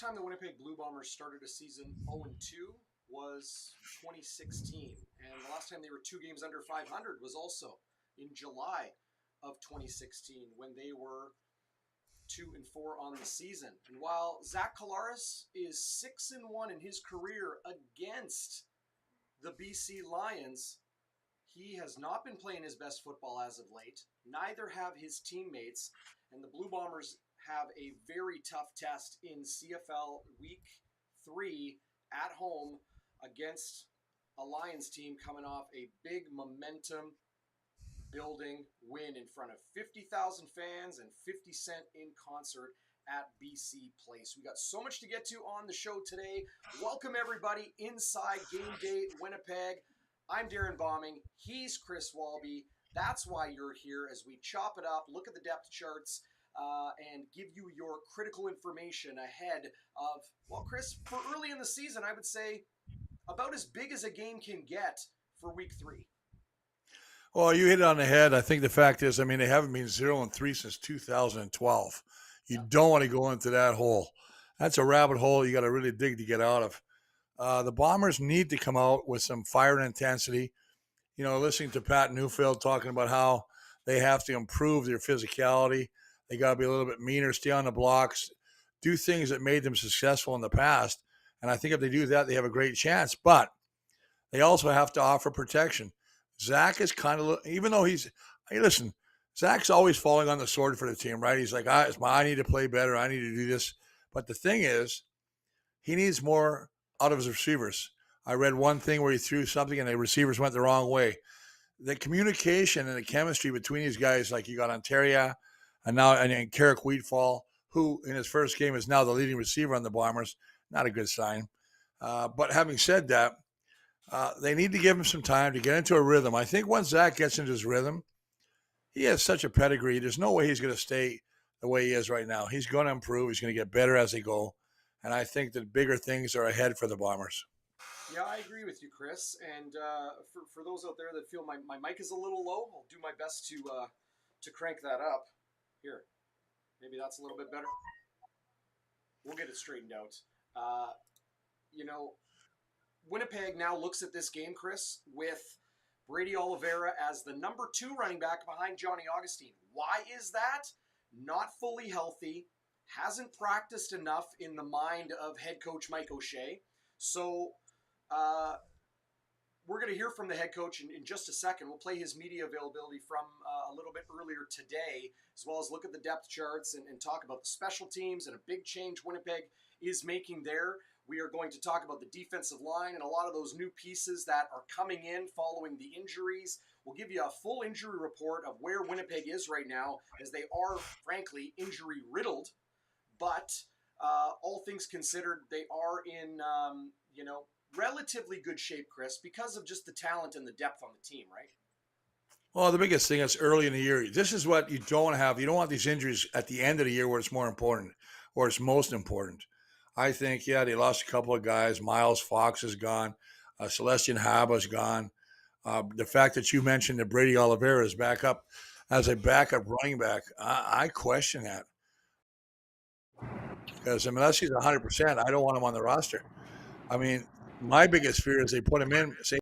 last time the Winnipeg Blue Bombers started a season 0-2 was 2016. And the last time they were 2 games under 500 was also in July of 2016 when they were 2-4 on the season. And while Zach Collaros is 6-1 in his career against the BC Lions, he has not been playing his best football as of late. Neither have his teammates. And the Blue Bombers have a very tough test in CFL Week 3 at home against a Lions team coming off a big momentum building win in front of 50,000 fans and 50 Cent in concert at BC Place. We got so much to get to on the show today. Welcome everybody inside GameDay Winnipeg. I'm Darrin Bauming. He's Chris Walby. That's why you're here as we chop it up, look at the depth charts, and give you your critical information ahead of, well, Chris, for early in the season, I would say about as big as a game can get for Week 3. Well, you hit it on the head. I think the fact is, they haven't been 0-3 since 2012. You don't want to go into that hole. That's a rabbit hole you got to really dig to get out of. The Bombers need to come out with some fire and intensity. You know, listening to Pat Newfield talking about how they have to improve their physicality. They got to be a little bit meaner, stay on the blocks, do things that made them successful in the past. And I think if they do that, they have a great chance. But they also have to offer protection. Zach is kind of, even though Zach's always falling on the sword for the team, right? He's like, I need to play better. I need to do this. But the thing is, he needs more out of his receivers. I read one thing where he threw something and the receivers went the wrong way. The communication and the chemistry between these guys, like you got Ontario and Carrick Wheatfall, who in his first game is now the leading receiver on the Bombers, not a good sign. But having said that, they need to give him some time to get into a rhythm. I think once Zach gets into his rhythm, he has such a pedigree. There's no way he's going to stay the way he is right now. He's going to improve. He's going to get better as they go. And I think that bigger things are ahead for the Bombers. Yeah, I agree with you, Chris. And for those out there that feel my mic is a little low, I'll do my best to crank that up. Here, maybe that's a little bit better. We'll get it straightened out. Winnipeg now looks at this game, Chris, with Brady Oliveira as the number 2 running back behind Johnny Augustine. Why is that? Not fully healthy, hasn't practiced enough in the mind of head coach Mike O'Shea. So we're going to hear from the head coach in just a second. We'll play his media availability from a little bit earlier today, as well as look at the depth charts and talk about the special teams and a big change Winnipeg is making there. We are going to talk about the defensive line and a lot of those new pieces that are coming in following the injuries. We'll give you a full injury report of where Winnipeg is right now, as they are, frankly, injury-riddled. But all things considered, they are in, relatively good shape, Chris, because of just the talent and the depth on the team, right? Well, the biggest thing is early in the year. This is what you don't want to have. You don't want these injuries at the end of the year where it's more important or it's most important. I think, they lost a couple of guys. Miles Fox is gone. Celestion Haba is gone. The fact that you mentioned that Brady Oliveira is back up as a backup running back, I question that. Because unless he's 100%, I don't want him on the roster. My biggest fear is they put him in, say,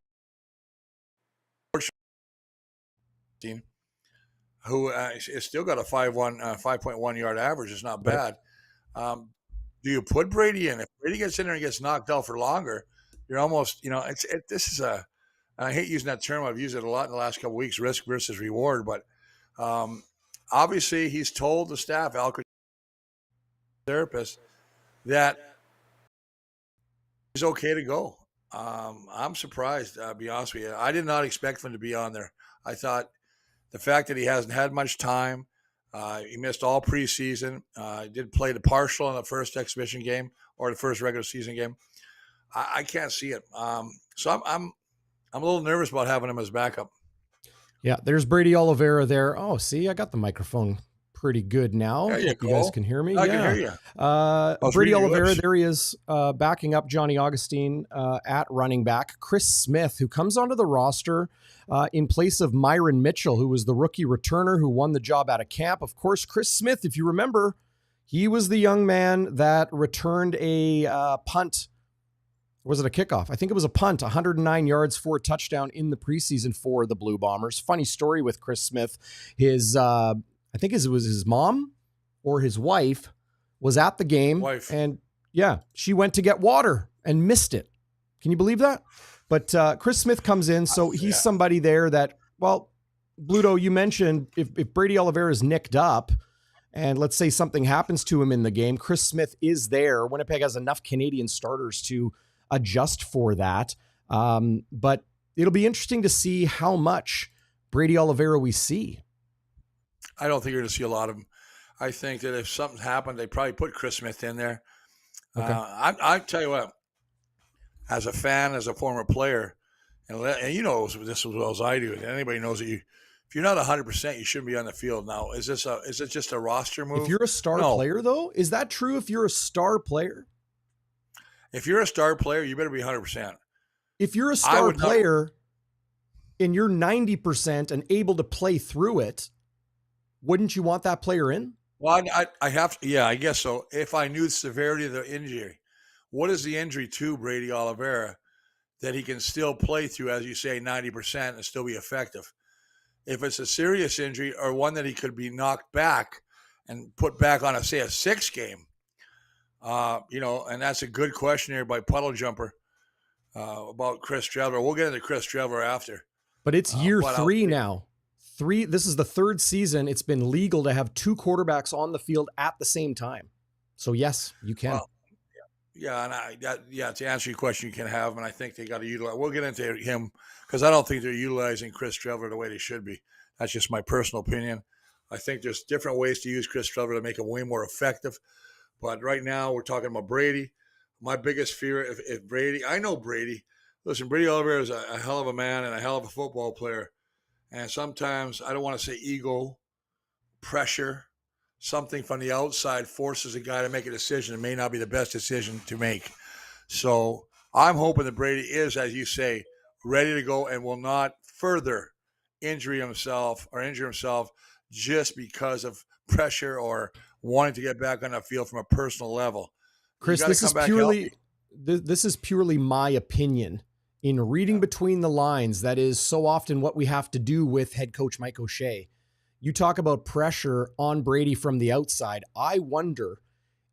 who is still got a 5.1 yard average. It's not bad. Do you put Brady in? If Brady gets in there and gets knocked out for longer, you're almost, I hate using that term. I've used it a lot in the last couple of weeks, risk versus reward. But obviously he's told the staff, therapist, that he's okay to go. I'm surprised, to be honest with you. I did not expect him to be on there. I thought the fact that he hasn't had much time, he missed all preseason. He did play the partial in the first exhibition game or the first regular season game. I can't see it. So I'm a little nervous about having him as backup. Yeah, there's Brady Oliveira there. Oh, see, I got the microphone pretty good now. There you Hope you guys can hear me. I can hear you. Brady Oliveira, there he is, backing up Johnny Augustine at running back. Chris Smith, who comes onto the roster in place of Myron Mitchell, who was the rookie returner who won the job out of camp. Of course, Chris Smith, if you remember, He was the young man that returned a punt. Was it a kickoff? I think it was a punt, 109 yards for a touchdown in the preseason for the Blue Bombers. Funny story with Chris Smith. I think it was his mom or his wife was at the game. And yeah, she went to get water and missed it. Can you believe that? But Chris Smith comes in, so he's somebody there that, well, Bluto, you mentioned if Brady Oliveira is nicked up and let's say something happens to him in the game, Chris Smith is there. Winnipeg has enough Canadian starters to adjust for that. But it'll be interesting to see how much Brady Oliveira we see. I don't think you're going to see a lot of them. I think that if something happened, they probably put Chris Smith in there. Okay. I tell you what, as a fan, as a former player, and you know this as well as I do, and anybody knows that if you're not 100%, you shouldn't be on the field. Now, is it just a roster move? If you're a star player, though, is that true? If you're a star player, if you're a star player, you better be 100%. If you're a star player and you're 90% and able to play through it, wouldn't you want that player in? Well, I have to, yeah, I guess so. If I knew the severity of the injury, what is the injury to Brady Oliveira that he can still play through, as you say, 90% and still be effective? If it's a serious injury or one that he could be knocked back and put back on, a 6 game, and that's a good question here by Puddle Jumper about Chris Streveler. We'll get into Chris Streveler after. But it's year 3 now. This is the 3rd season. It's been legal to have 2 quarterbacks on the field at the same time. So yes, you can. Well, to answer your question, you can have him, and I think they got to utilize. We'll get into him because I don't think they're utilizing Chris Streveler the way they should be. That's just my personal opinion. I think there's different ways to use Chris Streveler to make him way more effective. But right now, we're talking about Brady. My biggest fear, if Brady, I know Brady. Listen, Brady Oliveira is a hell of a man and a hell of a football player. And sometimes, I don't want to say ego, pressure, something from the outside forces a guy to make a decision that may not be the best decision to make. So I'm hoping that Brady is, as you say, ready to go and will not further injure himself just because of pressure or wanting to get back on the field from a personal level. Chris, this is purely my opinion. In reading between the lines, that is so often what we have to do with head coach Mike O'Shea. You talk about pressure on Brady from the outside. I wonder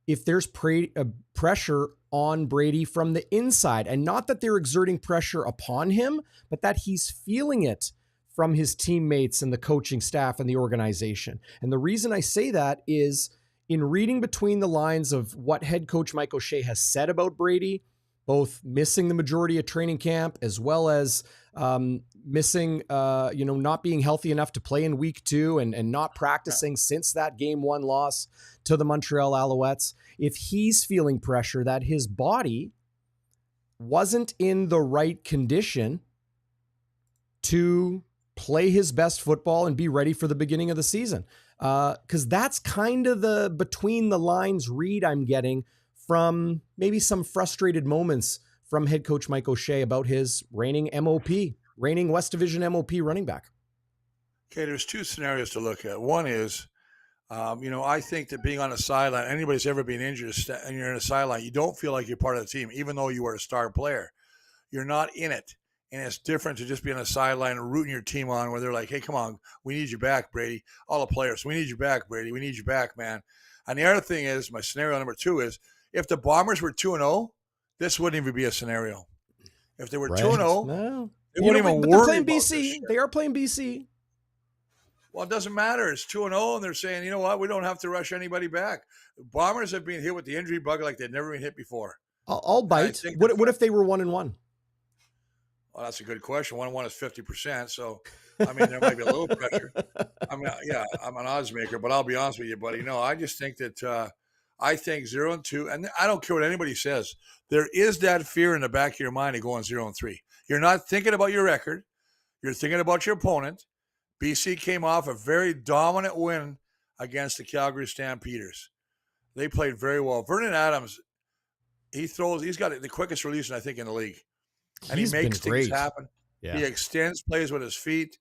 if there's pressure on Brady from the inside, and not that they're exerting pressure upon him, but that he's feeling it from his teammates and the coaching staff and the organization. And the reason I say that is in reading between the lines of what head coach Mike O'Shea has said about Brady, both missing the majority of training camp as well as missing, not being healthy enough to play in week 2 and not practicing since that game 1 loss to the Montreal Alouettes. If he's feeling pressure that his body wasn't in the right condition to play his best football and be ready for the beginning of the season. Because that's kind of the between the lines read I'm getting from maybe some frustrated moments from head coach Mike O'Shea about his reigning West Division MOP running back. Okay, there's 2 scenarios to look at. One is, I think that being on a sideline, anybody's ever been injured and you're in a sideline, you don't feel like you're part of the team, even though you are a star player. You're not in it. And it's different to just be on a sideline and rooting your team on where they're like, hey, come on, we need you back, Brady. All the players, we need you back, Brady. We need you back, man. And the other thing is, my scenario number 2 is, if the Bombers were 2-0, this wouldn't even be a scenario. If they were 2-0, they wouldn't even worry about this shit. They are playing BC. Well, it doesn't matter. It's 2-0, and they're saying, you know what? We don't have to rush anybody back. The Bombers have been hit with the injury bug like they've never been hit before. I'll bite. What if they were 1-1? Well, that's a good question. 1-1 is 50%. So, there might be a little pressure. I'm an odds maker, but I'll be honest with you, buddy. No, I just think that I think 0-2, and I don't care what anybody says. There is that fear in the back of your mind of going 0-3. You're not thinking about your record. You're thinking about your opponent. BC came off a very dominant win against the Calgary Stampeders. They played very well. Vernon Adams, he's got the quickest release, I think, in the league. And he makes things happen. Yeah. He extends plays with his feet.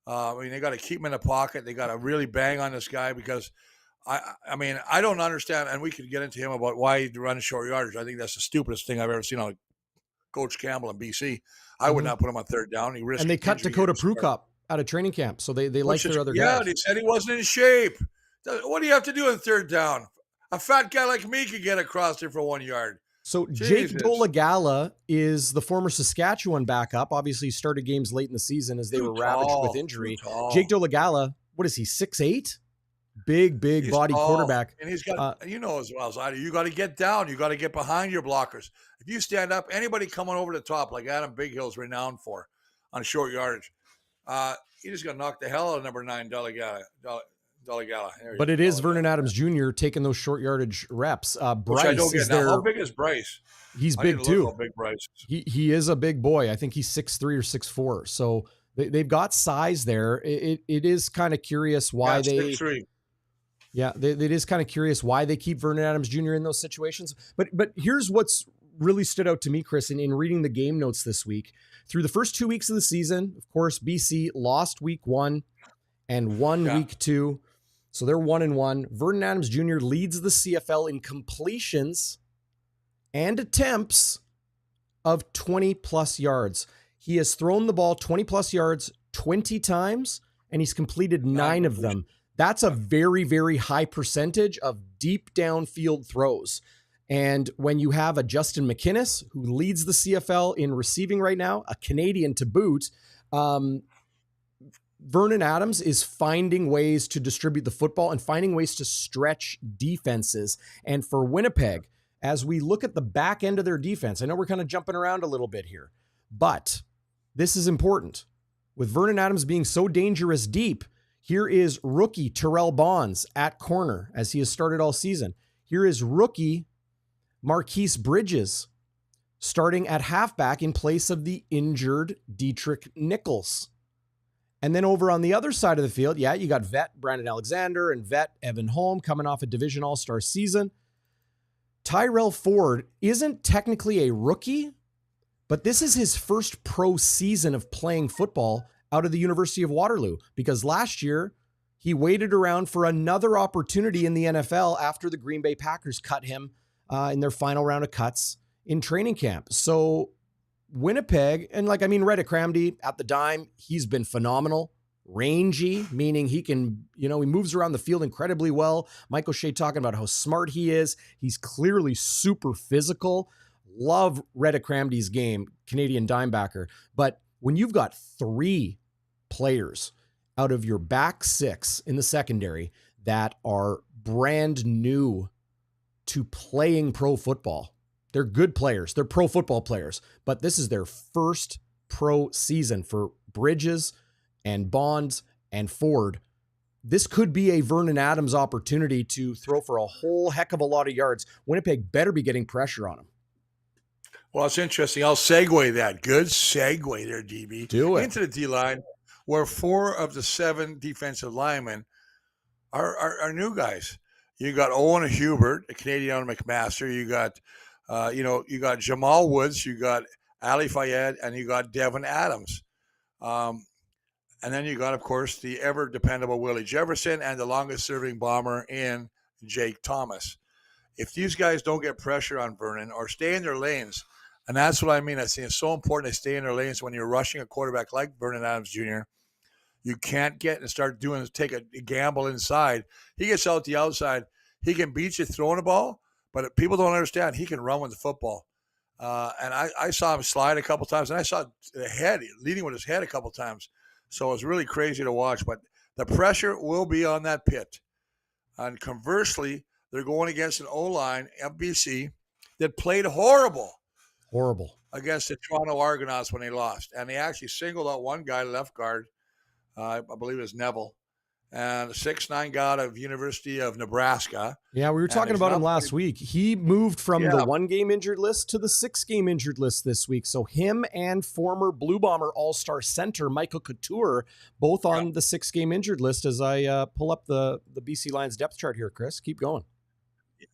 They got to keep him in the pocket. They got to really bang on this guy because I mean, I don't understand, and we could get into him about why he runs short yardage. I think that's the stupidest thing I've ever seen on Coach Campbell in BC. I would not put him on third down. He risked and they cut Dakota Prukop out of training camp, so they like their other guys. Yeah, they said he wasn't in shape. What do you have to do in third down? A fat guy like me could get across there for 1 yard. So Jake Dolegala is the former Saskatchewan backup. Obviously, he started games late in the season as they were ravaged with injury. Jake Dolegala, what is he, 6'8"? Big body quarterback. And he's got, you know as well as I do, you got to get down. You got to get behind your blockers. If you stand up, anybody coming over the top, like Adam Bighill's renowned for on short yardage, you just got to knock the hell out of number 9, Dolegala. But it is Vernon Adams Jr. taking those short yardage reps. Bryce I don't get now. How big is Bryce? He's big too. How big Bryce is. He is a big boy. I think he's 6'3" or 6'4". So they've got size there. It is kind of curious why they. 6'3". Yeah, it is kind of curious why they keep Vernon Adams Jr. in those situations. But here's what's really stood out to me, Chris, in reading the game notes this week. Through the first 2 weeks of the season, of course, BC lost week 1 and won week 2. So they're 1-1. Vernon Adams Jr. leads the CFL in completions and attempts of 20-plus yards. He has thrown the ball 20-plus yards 20 times, and he's completed 9 of them. That's a very, very high percentage of deep downfield throws. And when you have a Justin McInnes, who leads the CFL in receiving right now, a Canadian to boot, Vernon Adams is finding ways to distribute the football and finding ways to stretch defenses. And for Winnipeg, as we look at the back end of their defense, I know we're kind of jumping around a little bit here, but this is important. With Vernon Adams being so dangerous deep, here is rookie Terrell Bonds at corner, as he has started all season. Here is rookie Marquise Bridges starting at halfback in place of the injured Dietrich Nichols. And then over on the other side of the field, you got vet Brandon Alexander and vet Evan Holm coming off a division all-star season. Tyrell Ford isn't technically a rookie, but this is his first pro season of playing football out of the University of Waterloo, because last year he waited around for another opportunity in the NFL after the Green Bay Packers cut him in their final round of cuts in training camp. So Winnipeg, and Reddick Cramdy at the dime, he's been phenomenal. Rangy, meaning he can, he moves around the field incredibly well. Mike O'Shea talking about how smart he is. He's clearly super physical. Love Reddick Cramdy's game, Canadian dimebacker. But when you've got 3 players out of your back 6 in the secondary that are brand new to playing pro football, they're good players. They're pro football players, but this is their first pro season for Bridges and Bonds and Ford. This could be a Vernon Adams opportunity to throw for a whole heck of a lot of yards. Winnipeg better be getting pressure on him. Well, it's interesting. I'll segue that. Good segue there, DB. Do it. Into the D-line, where 4 of the 7 defensive linemen are new guys. You got Owen Hubert, a Canadian out of McMaster. You got, you got Jamal Woods. You got Ali Fayed, and you got Devin Adams. And then you got, of course, the ever-dependable Willie Jefferson and the longest-serving bomber in Jake Thomas. If these guys don't get pressure on Vernon or stay in their lanes, and that's what I mean. I say it's so important to stay in their lanes when you're rushing a quarterback like Vernon Adams Jr. You can't get and start take a gamble inside. He gets out the outside. He can beat you throwing the ball, but people don't understand he can run with the football. And I saw him slide a couple times, and I saw the head leading with his head a couple times. So it was really crazy to watch. But the pressure will be on that pit. And conversely, they're going against an O-line, FBC, that played horrible against the Toronto Argonauts when they lost. And they actually singled out one guy, left guard, I believe it was Neville, and a 6'9" guy out of University of Nebraska. Yeah, we were talking about him last week. He moved from the 1-game injured list to the 6-game injured list this week. So him and former Blue Bomber All-Star center Michael Couture, both on the 6-game injured list as I pull up the BC Lions depth chart here, Chris. Keep going.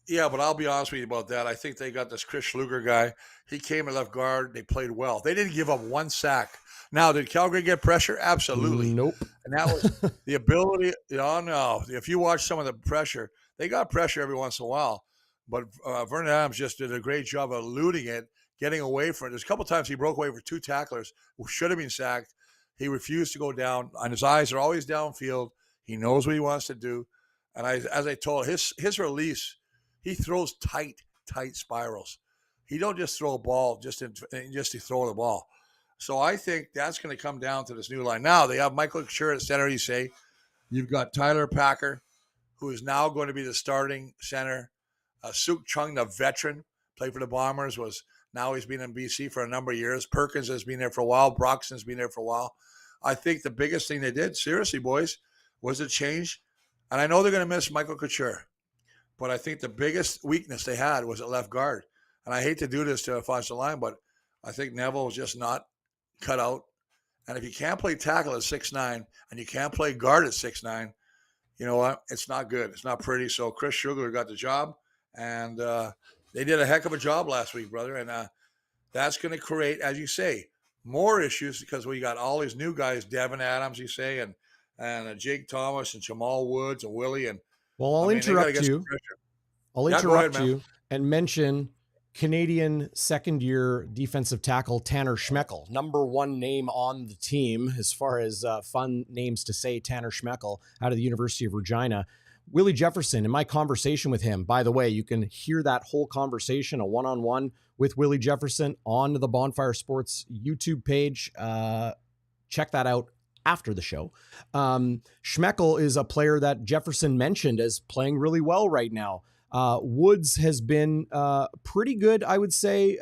Yeah, but I'll be honest with you about that. I think they got this Chris Schluger guy. He came and left guard. They played well. They didn't give up one sack. Now, did Calgary get pressure? Absolutely. Nope. And that was the ability. Oh, no. If you watch some of the pressure, they got pressure every once in a while. But Vernon Adams just did a great job of eluding it, getting away from it. There's a couple times he broke away for 2 tacklers who should have been sacked. He refused to go down, and his eyes are always downfield. He knows what he wants to do. And as I told his release, he throws tight spirals. He don't just throw a ball just to throw the ball. So I think that's going to come down to this new line. Now they have Michael Couture at center. You say you've got Tyler Packer, who is now going to be the starting center. Suk Chung, the veteran, played for the Bombers. Now he's been in BC for a number of years. Perkins has been there for a while. Broxton's been there for a while. I think the biggest thing they did, seriously, boys, was a change. And I know they're going to miss Michael Couture, but I think the biggest weakness they had was at left guard. And I hate to do this to a offensive line, but I think Neville was just not cut out. And if you can't play tackle at 6'9", and you can't play guard at 6'9", you know what? It's not good. It's not pretty. So Chris Sugar got the job, and they did a heck of a job last week, brother. And that's going to create, as you say, more issues because we got all these new guys, Devin Adams, you say, and Jake Thomas and Jamal Woods and Willie. And well, I'll interrupt you. I'll interrupt you and mention Canadian second-year defensive tackle Tanner Schmeckel, number 1 name on the team as far as fun names to say. Tanner Schmeckel out of the University of Regina. Willie Jefferson, in my conversation with him, by the way, you can hear that whole conversation, a one-on-one with Willie Jefferson, on the Bonfire Sports YouTube page. Check that out after the show. Schmeckel is a player that Jefferson mentioned as playing really well right now. Woods has been pretty good, I would say,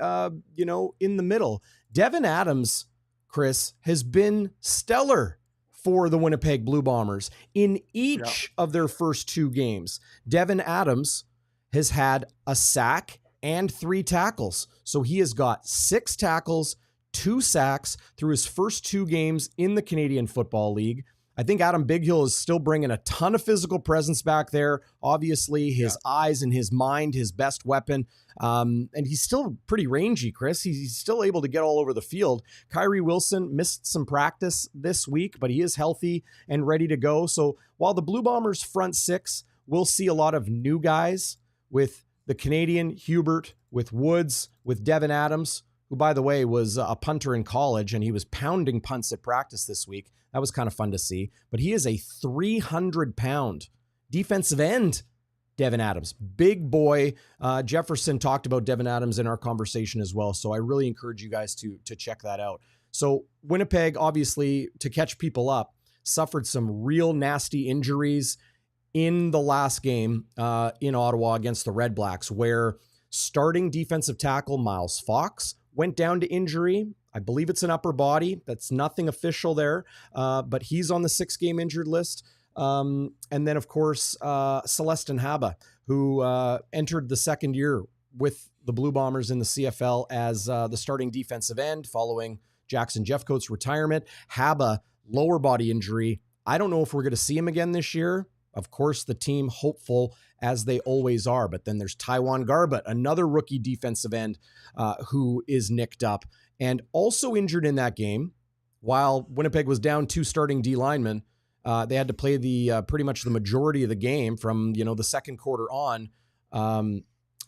in the middle. Devin Adams, Chris, has been stellar for the Winnipeg Blue Bombers in each of their first 2 games. Devin Adams has had a sack and 3 tackles. So he has got 6 tackles, 2 sacks through his first 2 games in the Canadian Football League. I think Adam Bighill is still bringing a ton of physical presence back there. Obviously, his eyes and his mind, his best weapon. And he's still pretty rangy, Chris. He's still able to get all over the field. Kyrie Wilson missed some practice this week, but he is healthy and ready to go. So while the Blue Bombers front 6 will see a lot of new guys with the Canadian Hubert, with Woods, with Devin Adams, who, by the way, was a punter in college, and he was pounding punts at practice this week. That was kind of fun to see. But he is a 300-pound defensive end, Devin Adams. Big boy. Jefferson talked about Devin Adams in our conversation as well, so I really encourage you guys to check that out. So Winnipeg, obviously, to catch people up, suffered some real nasty injuries in the last game in Ottawa against the Red Blacks, where starting defensive tackle Miles Fox went down to injury. I believe it's an upper body. That's nothing official there, but he's on the 6-game injured list. And then, of course, Celestin Haba, who entered the second year with the Blue Bombers in the CFL as the starting defensive end following Jackson Jeffcoat's retirement. Haba, lower body injury. I don't know if we're going to see him again this year. Of course, the team hopeful, as they always are. But then there's Taiwan Garbutt, another rookie defensive end who is nicked up and also injured in that game. While Winnipeg was down 2 starting D linemen, they had to play the pretty much the majority of the game from the second quarter on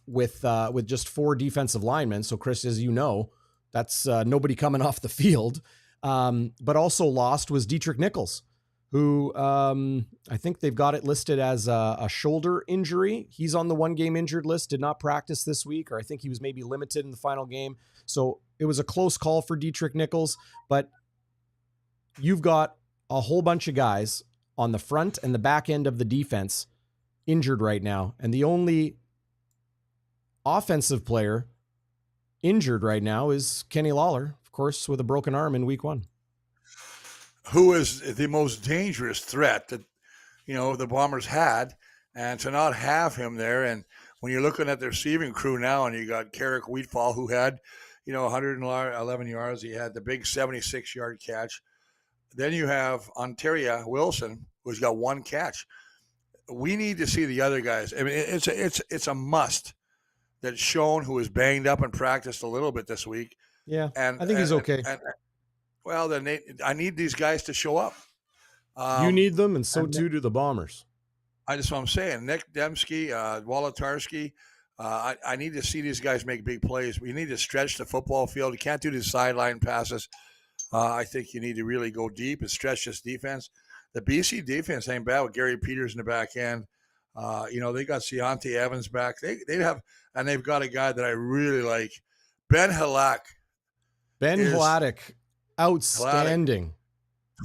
with just 4 defensive linemen. So Chris, as you know, that's nobody coming off the field. But also lost was Dietrich Nichols, who I think they've got it listed as a shoulder injury. He's on the 1-game injured list, did not practice this week, or I think he was maybe limited in the final game. So it was a close call for Dietrich Nichols, but you've got a whole bunch of guys on the front and the back end of the defense injured right now. And the only offensive player injured right now is Kenny Lawler, of course, with a broken arm in week 1. Who is the most dangerous threat that, the Bombers had, and to not have him there. And when you're looking at the receiving crew now, and you got Carrick Wheatfall, who had, 111 yards. He had the big 76-yard catch. Then you have Ontario Wilson, who's got 1 catch. We need to see the other guys. I mean, it's a must that Schoen, who was banged up and practiced a little bit this week. Yeah, and I think he's okay. Well, then I need these guys to show up. You need them, and so too do the Bombers. That's what I'm saying. Nick Dembski, Wolotarski. I need to see these guys make big plays. We need to stretch the football field. You can't do these sideline passes. I think you need to really go deep and stretch this defense. The BC defense ain't bad with Gary Peters in the back end. They got Ciante Evans back. They've got a guy that I really like, Ben Halak. Ben Hladik, outstanding.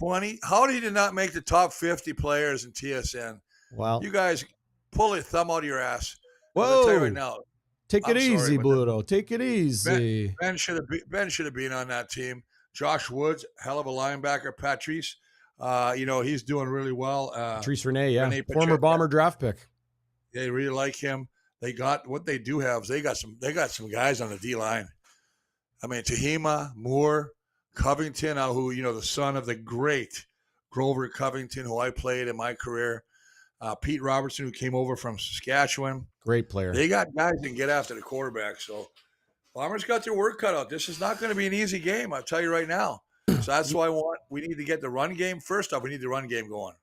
20. How did he not make the top 50 players in TSN? Well, you guys pull your thumb out of your ass. Whoa! I'll tell you right now. Take it easy, Bluto. Take it easy. Ben should have been on that team. Josh Woods, hell of a linebacker. Patrice, he's doing really well. Patrice Rene, former Bomber draft pick. They really like him. They got what they do have is they got some guys on the D line. I mean, Tehima, Moore, Covington, who the son of the great Grover Covington, who I played in my career. Pete Robertson, who came over from Saskatchewan. Great player. They got guys that can get after the quarterback. So Bombers got their work cut out. This is not going to be an easy game, I'll tell you right now. So that's why we need to get the run game. First off, we need the run game going.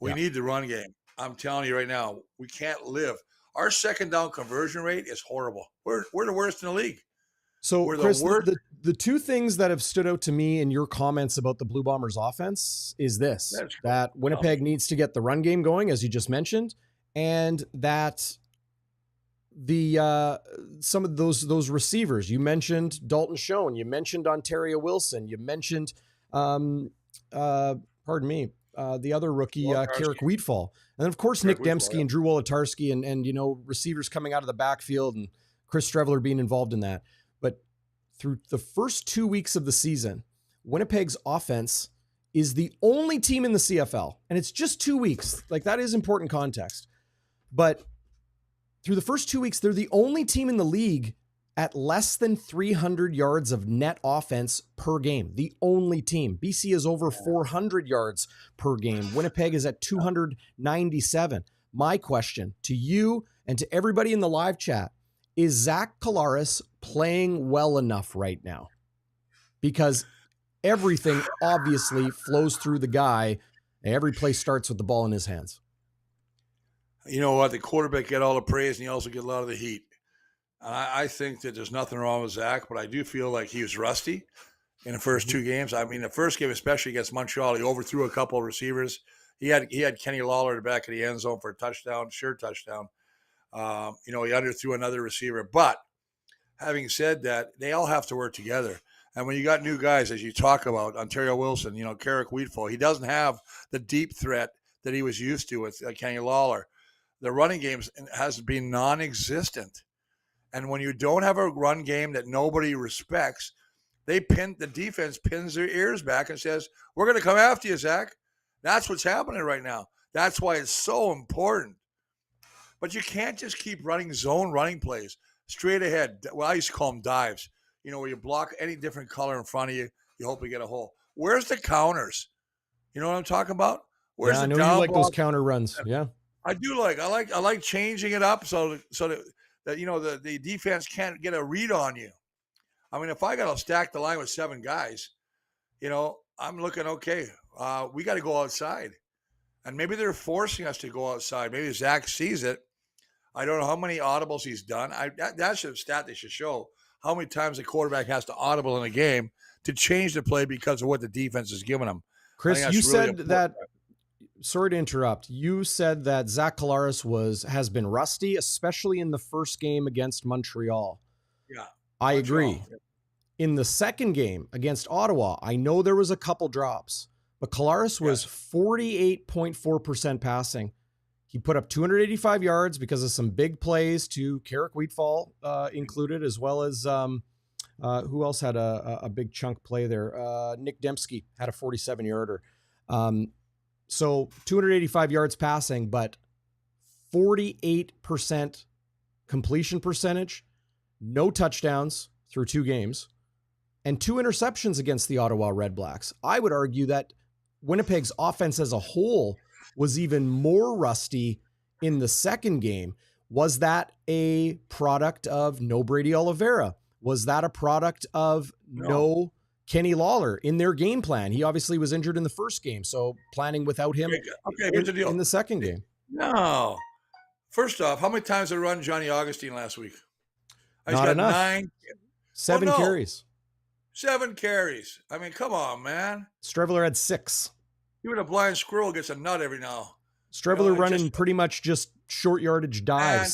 We need the run game. I'm telling you right now, we can't live. Our second down conversion rate is horrible. We're the worst in the league. So, Chris, the two things that have stood out to me in your comments about the Blue Bombers offense is this, that Winnipeg needs to get the run game going, as you just mentioned, and that some of those receivers, you mentioned Dalton Schoen, you mentioned Ontario Wilson, you mentioned, the other rookie, Carrick Wheatfall. And then, of course, Nick Dembski and Drew Wolotarski and receivers coming out of the backfield and Chris Streveler being involved in that. But through the first 2 weeks of the season, Winnipeg's offense is the only team in the CFL. And it's just 2 weeks. Like, that is important context. But through the first 2 weeks, they're the only team in the league at less than 300 yards of net offense per game. The only team. BC is over 400 yards per game. Winnipeg is at 297. My question to you and to everybody in the live chat, is Zach Collaros playing well enough right now? Because everything obviously flows through the guy. Every play starts with the ball in his hands. You know what? The quarterback get all the praise, and he also get a lot of the heat. I think that there's nothing wrong with Zach, but I do feel like he was rusty in the first two games. I mean, the first game, especially against Montreal, he overthrew a couple of receivers. He had Kenny Lawler at the back of the end zone for a touchdown, sure touchdown. He underthrew another receiver. But having said that, they all have to work together. And when you got new guys, as you talk about, Ontario Wilson, Carrick Wheatfall, he doesn't have the deep threat that he was used to with Kenny Lawler. The running game has been non-existent. And when you don't have a run game that nobody respects, the defense pins their ears back and says, we're going to come after you, Zach. That's what's happening right now. That's why it's so important. But you can't just keep running zone running plays straight ahead. Well, I used to call them dives, where you block any different color in front of you. You hope you get a hole. Where's the counters? You know what I'm talking about? Where's I know you like those counter runs. Yeah. I do I like changing it up so that the defense can't get a read on you. I mean, if I got to stack the line with 7 guys, I'm looking, okay, we got to go outside. And maybe they're forcing us to go outside. Maybe Zach sees it. I don't know how many audibles he's done. That's a stat they should show, how many times the quarterback has to audible in a game to change the play because of what the defense is giving them. Chris, you said that, sorry to interrupt, you said that Zach Collaros has been rusty, especially in the first game against Montreal. Yeah. I agree. In the second game against Ottawa, I know there was a couple drops, but Collaros was 48.4% passing. He put up 285 yards because of some big plays to Carrick Wheatfall included, as well as who else had a big chunk play there? Nick Dembski had a 47-yarder. So 285 yards passing, but 48% completion percentage, no touchdowns through 2 games, and 2 interceptions against the Ottawa Red Blacks. I would argue that Winnipeg's offense as a whole was even more rusty in the second game. Was that a product of no Brady Oliveira? Was that a product of no Kenny Lawler in their game plan. He obviously was injured in the first game, so planning without him here's the deal. in the second game. No. First off, how many times did I run Johnny Augustine last week? Not enough. 9. 7 carries. 7 carries. I mean, come on, man. Streveler had 6. Even a blind squirrel gets a nut every now. Streveler running pretty much just short yardage dives.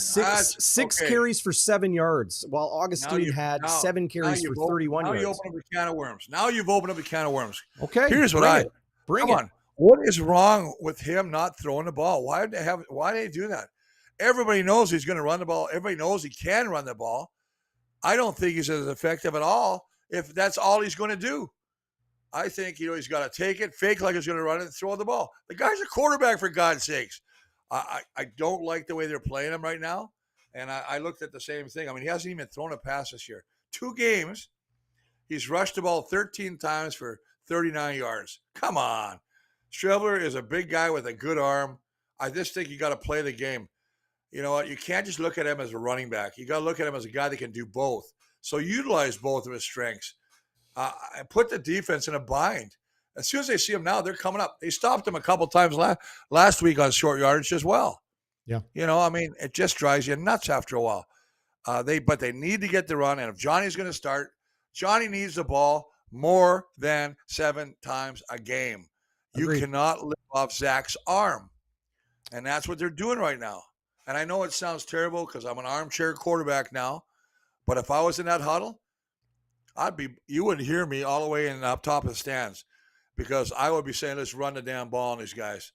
Six carries for 7 yards, while Augustine had 7 carries for 31 yards. Now you open up a can of worms. Okay. Here's what Bring it. What is wrong with him not throwing the ball? Why did they do that? Everybody knows he's going to run the ball. Everybody knows he can run the ball. I don't think he's as effective at all if that's all he's going to do. I think, he's got to take it, fake like he's going to run it, and throw the ball. The guy's a quarterback, for God's sakes. I don't like the way they're playing him right now, and I looked at the same thing. I mean, he hasn't even thrown a pass this year. 2 games, he's rushed the ball 13 times for 39 yards. Come on. Streveler is a big guy with a good arm. I just think you got to play the game. You know what? You can't just look at him as a running back. You got to look at him as a guy that can do both. So utilize both of his strengths. Put the defense in a bind. As soon as they see him now, they're coming up. They stopped him a couple times last week on short yardage as well. Yeah. It just drives you nuts after a while. But they need to get the run. And if Johnny's going to start, Johnny needs the ball more than 7 times a game. Agreed. You cannot live off Zach's arm. And that's what they're doing right now. And I know it sounds terrible because I'm an armchair quarterback now. But if I was in that huddle, you wouldn't hear me all the way in up top of the stands, because I would be saying, let's run the damn ball on these guys.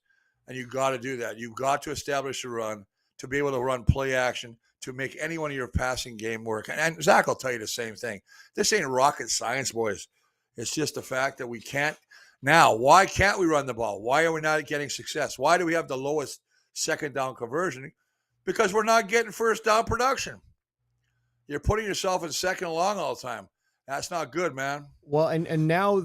And you got to do that. You've got to establish a run to be able to run play action to make any one of your passing game work. And Zach will tell you the same thing. This ain't rocket science, boys. It's just the fact that we can't. Now, why can't we run the ball? Why are we not getting success? Why do we have the lowest second down conversion? Because we're not getting first down production. You're putting yourself in second and long all the time. That's not good, man. Well, and now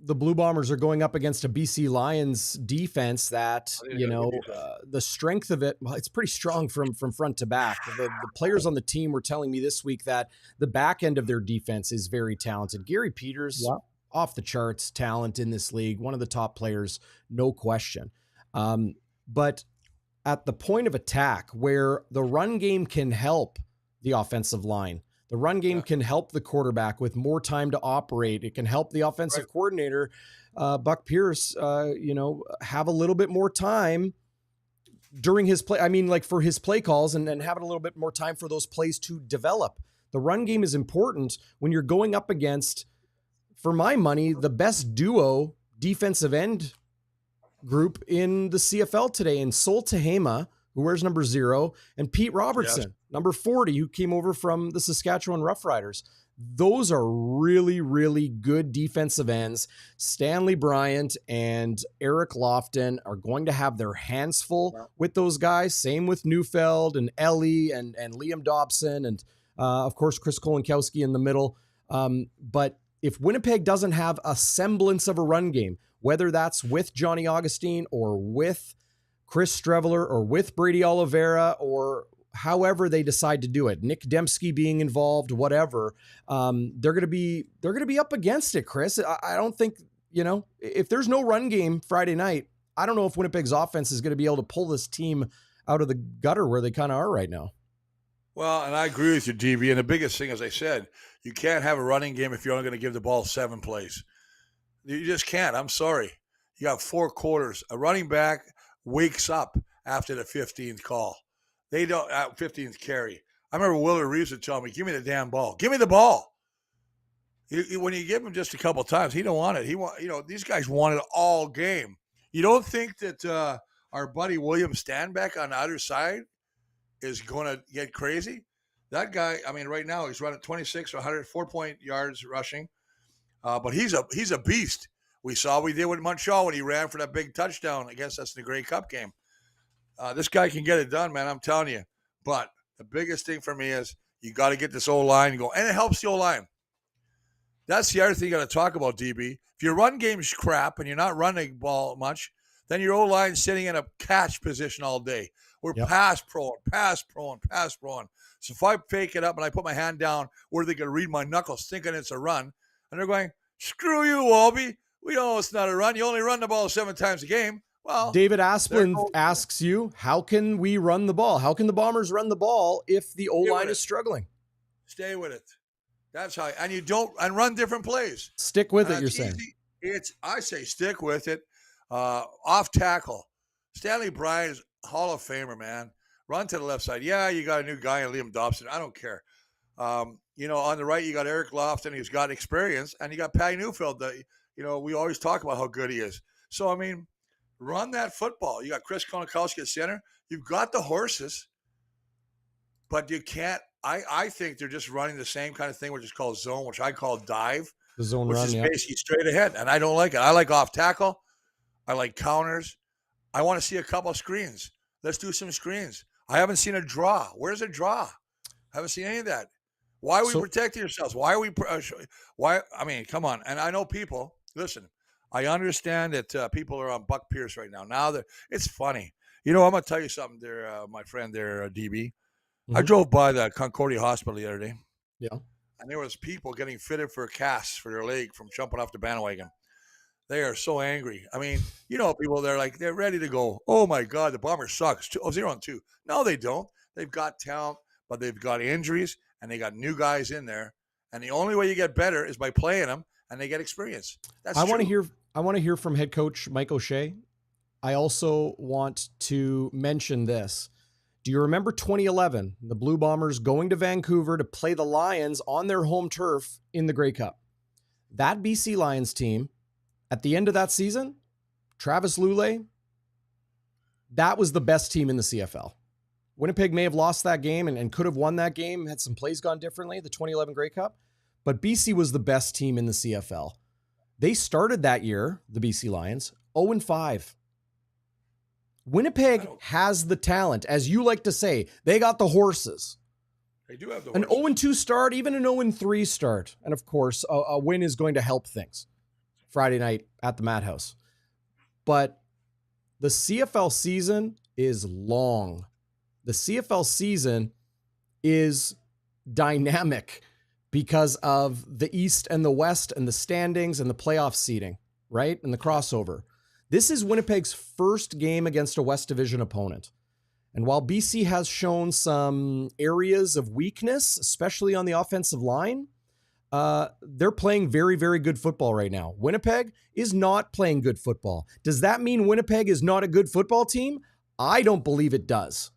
the Blue Bombers are going up against a BC Lions defense that, the strength of it, well, it's pretty strong from front to back. The players on the team were telling me this week that the back end of their defense is very talented. Gary Peters, off the charts talent in this league, one of the top players, no question. But at the point of attack where the run game can help the offensive line, the run game can help the quarterback with more time to operate. It can help the offensive coordinator, Buck Pierce, have a little bit more time during his play. I mean, like for his play calls and having a little bit more time for those plays to develop. The run game is important when you're going up against, for my money, the best duo defensive end group in the CFL today, in Sol Tehema, who wears number 0, and Pete Robertson, number 40, who came over from the Saskatchewan Roughriders. Those are really, really good defensive ends. Stanley Bryant and Eric Lofton are going to have their hands full with those guys. Same with Neufeld and Ellie and Liam Dobson and, of course, Chris Kolinkowski in the middle. But if Winnipeg doesn't have a semblance of a run game, whether that's with Johnny Augustine or with Chris Streveler or with Brady Oliveira or however they decide to do it, Nick Dembski being involved, whatever, they're going to be up against it, Chris. I don't think, if there's no run game Friday night, I don't know if Winnipeg's offense is going to be able to pull this team out of the gutter where they kind of are right now. Well, and I agree with you, DB. And the biggest thing, as I said, you can't have a running game if you're only going to give the ball 7 plays. You just can't. I'm sorry. You got 4 quarters. A running back wakes up after the 15th call. They don't, 15th carry. I remember Willard Reeves would tell me, give me the damn ball. Give me the ball. When you give him just a couple times, he don't want it. These guys want it all game. You don't think that our buddy William Stanback on the other side is going to get crazy? That guy, right now he's running 26 or 104 yards rushing. But he's a beast. We saw what he did with Montreal when he ran for that big touchdown against us in the Grey Cup game. This guy can get it done, man. I'm telling you. But the biggest thing for me is you got to get this O-line going. And it helps the O-line. That's the other thing you got to talk about, DB. If your run game's crap and you're not running the ball much, then your O-line's sitting in a catch position all day. We're pass prone. So if I fake it up and I put my hand down, where are they going to read my knuckles thinking it's a run? And they're going, Screw you, Walby. We know it's not a run. You only run the ball 7 times a game. Well, David Asplin asks you, how can we run the ball? How can the Bombers run the ball if the O-line is struggling? Stay with it. That's how, and you don't, and run different plays. Stick with it, you're saying. I say stick with it. Off tackle. Stanley Bryan is Hall of Famer, man. Run to the left side. Yeah, you got a new guy in Liam Dobson. I don't care. On the right, you got Eric Lofton, who's got experience, and you got Patty Neufeld. We always talk about how good he is. So, I mean, run that football. You got Chris Konikowski at center. You've got the horses, but you can't. I think they're just running the same kind of thing, which is called zone, which I call dive. The zone which run, is basically straight ahead, and I don't like it. I like off tackle. I like counters. I want to see a couple of screens. Let's do some screens. I haven't seen a draw. Where's a draw? I haven't seen any of that. Why are we protecting ourselves? Why are we? I mean, come on. And I know people. Listen, I understand that people are on Buck Pierce right now. Now that it's funny. I'm going to tell you something there, my friend there, DB. Mm-hmm. I drove by the Concordia Hospital the other day. Yeah. And there was people getting fitted for a cast for their leg from jumping off the bandwagon. They are so angry. I mean, people, they're ready to go. Oh my God, the Bombers suck. 0-2. No, they don't. They've got talent, but they've got injuries and they got new guys in there. And the only way you get better is by playing them and they get experience. I want to hear from head coach Mike O'Shea. I also want to mention this. Do you remember 2011, the Blue Bombers going to Vancouver to play the Lions on their home turf in the Grey Cup? That BC Lions team, at the end of that season, Travis Lulay, that was the best team in the CFL. Winnipeg may have lost that game and could have won that game, had some plays gone differently, the 2011 Grey Cup, but BC was the best team in the CFL. They started that year, the BC Lions, 0-5. Winnipeg has the talent. As you like to say, they got the horses. They do have the horses. An 0-2 start, even an 0-3 start. And of course, a win is going to help things Friday night at the Madhouse. But the CFL season is long. The CFL season is dynamic because of the East and the West and the standings and the playoff seeding, right? And the crossover. This is Winnipeg's first game against a West Division opponent. And while BC has shown some areas of weakness, especially on the offensive line, they're playing very, very good football right now. Winnipeg is not playing good football. Does that mean Winnipeg is not a good football team? I don't believe it does.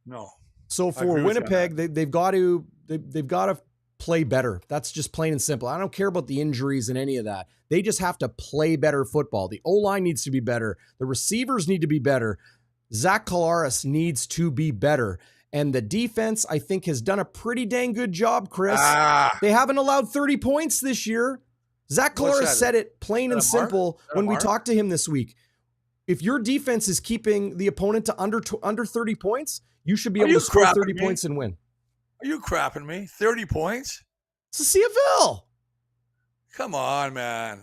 No. So for Winnipeg, they've got to play better. That's just plain and simple. I don't care about the injuries and any of that. They just have to play better football. The O-line needs to be better. The receivers need to be better. Zach Collaros needs to be better. And the defense, I think, has done a pretty dang good job, Chris. They haven't allowed 30 points this year. Zach Collaros said it plain and simple when we talked to him this week. If your defense is keeping the opponent to under 30 points, you should be able to score 30 points and win. Are you crapping me? 30 points? It's the CFL. Come on, man.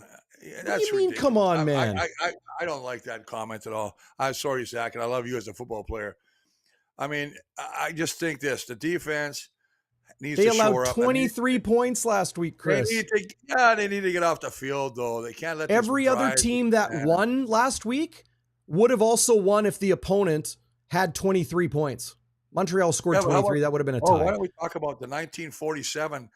That's what do you mean, come on, man? I don't like that comment at all. I'm sorry, Zach, and I love you as a football player. I mean, I just think the defense needs to shore up. They allowed 23 points last week, Chris. They need to get off the field, though. They can't let every other team that won last week would have also won if the opponent had 23 points. Montreal scored 23. That would have been a tie. Why don't we talk about the 1947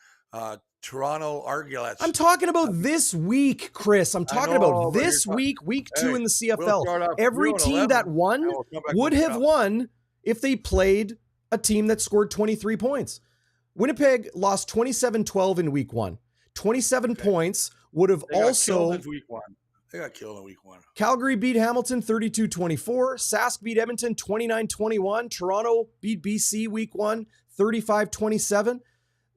Toronto Argonauts? I'm talking about this week, Chris. I'm talking about this week, week 2 in the CFL. Every team that won would have won if they played a team that scored 23 points. Winnipeg lost 27-12 in week 1. 27 points would have also... They got killed in week 1. Calgary beat Hamilton 32-24. Sask beat Edmonton 29-21. Toronto beat BC week 1 35-27.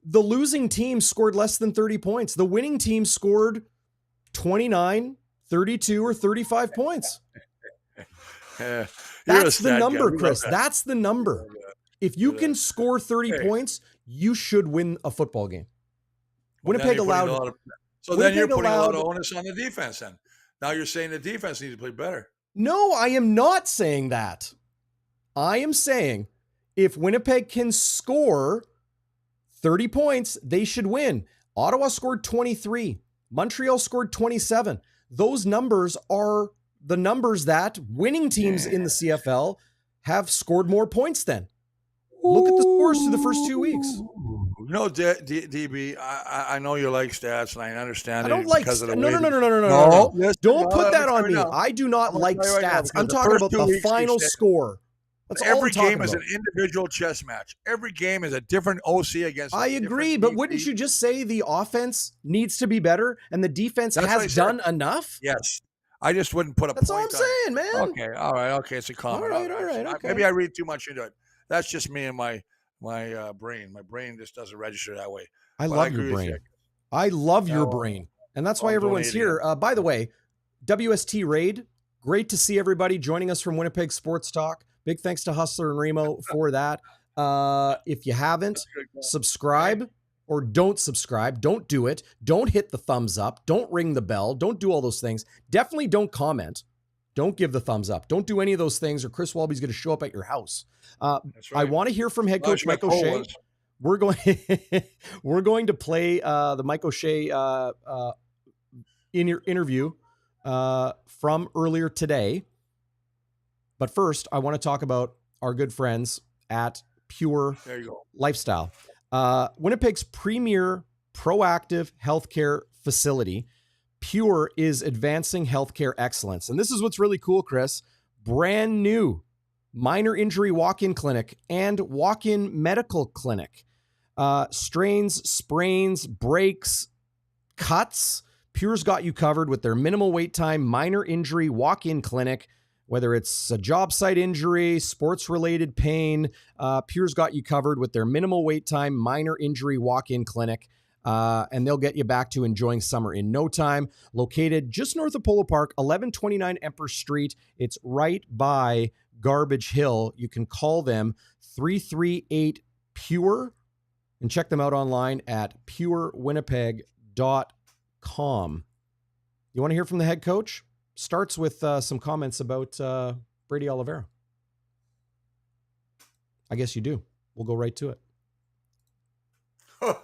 The losing team scored less than 30 points. The winning team scored 29, 32, or 35 points. That's the number, Chris. That's the number. If you can score 30 points, you should win a football game. Winnipeg allowed... So then you're putting a lot of onus on the defense then. Now you're saying the defense needs to play better. No, I am not saying that. I am saying if Winnipeg can score 30 points, they should win. Ottawa scored 23. Montreal scored 27. Those numbers are the numbers that winning teams in the CFL have scored more points than. Look at the scores through the first 2 weeks. No, DB, I know you like stats, and I understand I don't it like because of the no. Don't put that on me. I do not like stats. I'm talking about the final score. That's all every I'm talking game is about. an individual chess match. Every game is a different OC against. I agree, but wouldn't you just say the offense needs to be better and the defense has done enough? Yes. I just wouldn't put a That's point all I'm saying, man. Okay, all right, okay, it's a comment. All right, okay. Maybe I read too much into it. That's just me and my brain. My brain just doesn't register that way. I love your brain. I love your brain. And that's why everyone's here. By the way, WST Raid, great to see everybody joining us from Winnipeg Sports Talk. Big thanks to Hustler and Remo for that. If you haven't, subscribe or don't subscribe. Don't do it. Don't hit the thumbs up. Don't ring the bell. Don't do all those things. Definitely don't comment. Don't give the thumbs up. Don't do any of those things or Chris Walby's going to show up at your house. That's right. I want to hear from head coach Mike O'Shea. We're going to play the Mike O'Shea interview from earlier today. But first, I want to talk about our good friends at Pure Lifestyle. Winnipeg's premier proactive healthcare facility. Pure is advancing healthcare excellence. And this is what's really cool, Chris. Brand new minor injury walk-in clinic and walk-in medical clinic. Strains, sprains, breaks, cuts. Pure's got you covered with their minimal wait time minor injury walk-in clinic. Whether it's a job site injury, sports-related pain, Pure's got you covered with their minimal wait time minor injury walk-in clinic. And they'll get you back to enjoying summer in no time. Located just north of Polo Park, 1129 Emperor Street. It's right by Garbage Hill. You can call them 338-PURE and check them out online at purewinnipeg.com. You want to hear from the head coach? Starts with some comments about Brady Oliveira. I guess you do. We'll go right to it. The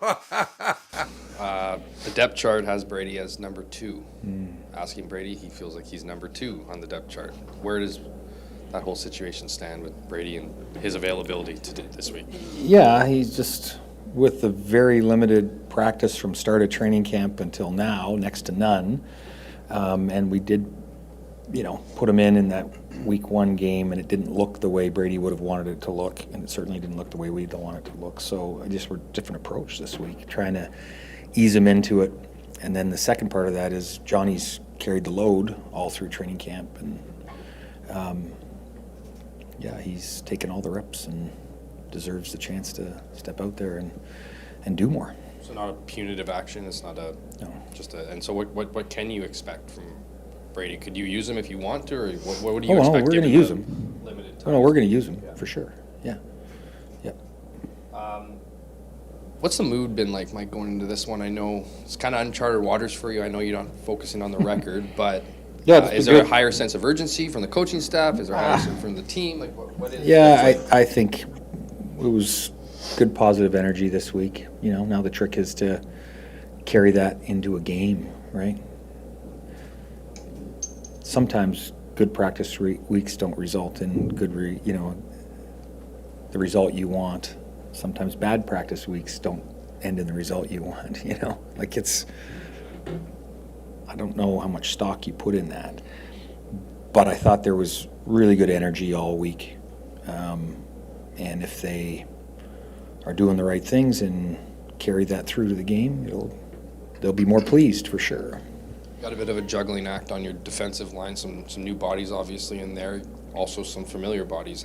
depth chart has Brady as number 2. Asking Brady, he feels like he's number 2 on the depth chart. Where does that whole situation stand with Brady and his availability this week? Yeah, he's just with the very limited practice from start of training camp until now, next to none. And we did, put him in that week 1 game, and it didn't look the way Brady would have wanted it to look, and it certainly didn't look the way we'd want it to look. So I just were a different approach this week, trying to ease him into it. And then the second part of that is Johnny's carried the load all through training camp, and he's taken all the reps and deserves the chance to step out there and do more. So not a punitive action. It's not and so what can you expect from Brady? Could you use him if you want to, or what do you expect? No, we're going to use him. Limited time. No, we're going to use him for sure. Yeah. What's the mood been like, Mike, going into this one? I know it's kind of uncharted waters for you. I know you're not focusing on the record, but is there a higher sense of urgency from the coaching staff? Is there a higher sense from the team? Like what is? Yeah, I think it was good positive energy this week. Now the trick is to carry that into a game, right? Sometimes good practice weeks don't result in good, the result you want. Sometimes bad practice weeks don't end in the result you want, I don't know how much stock you put in that, but I thought there was really good energy all week. And if they are doing the right things and carry that through to the game, they'll be more pleased for sure. Got a bit of a juggling act on your defensive line, some new bodies obviously in there, also some familiar bodies.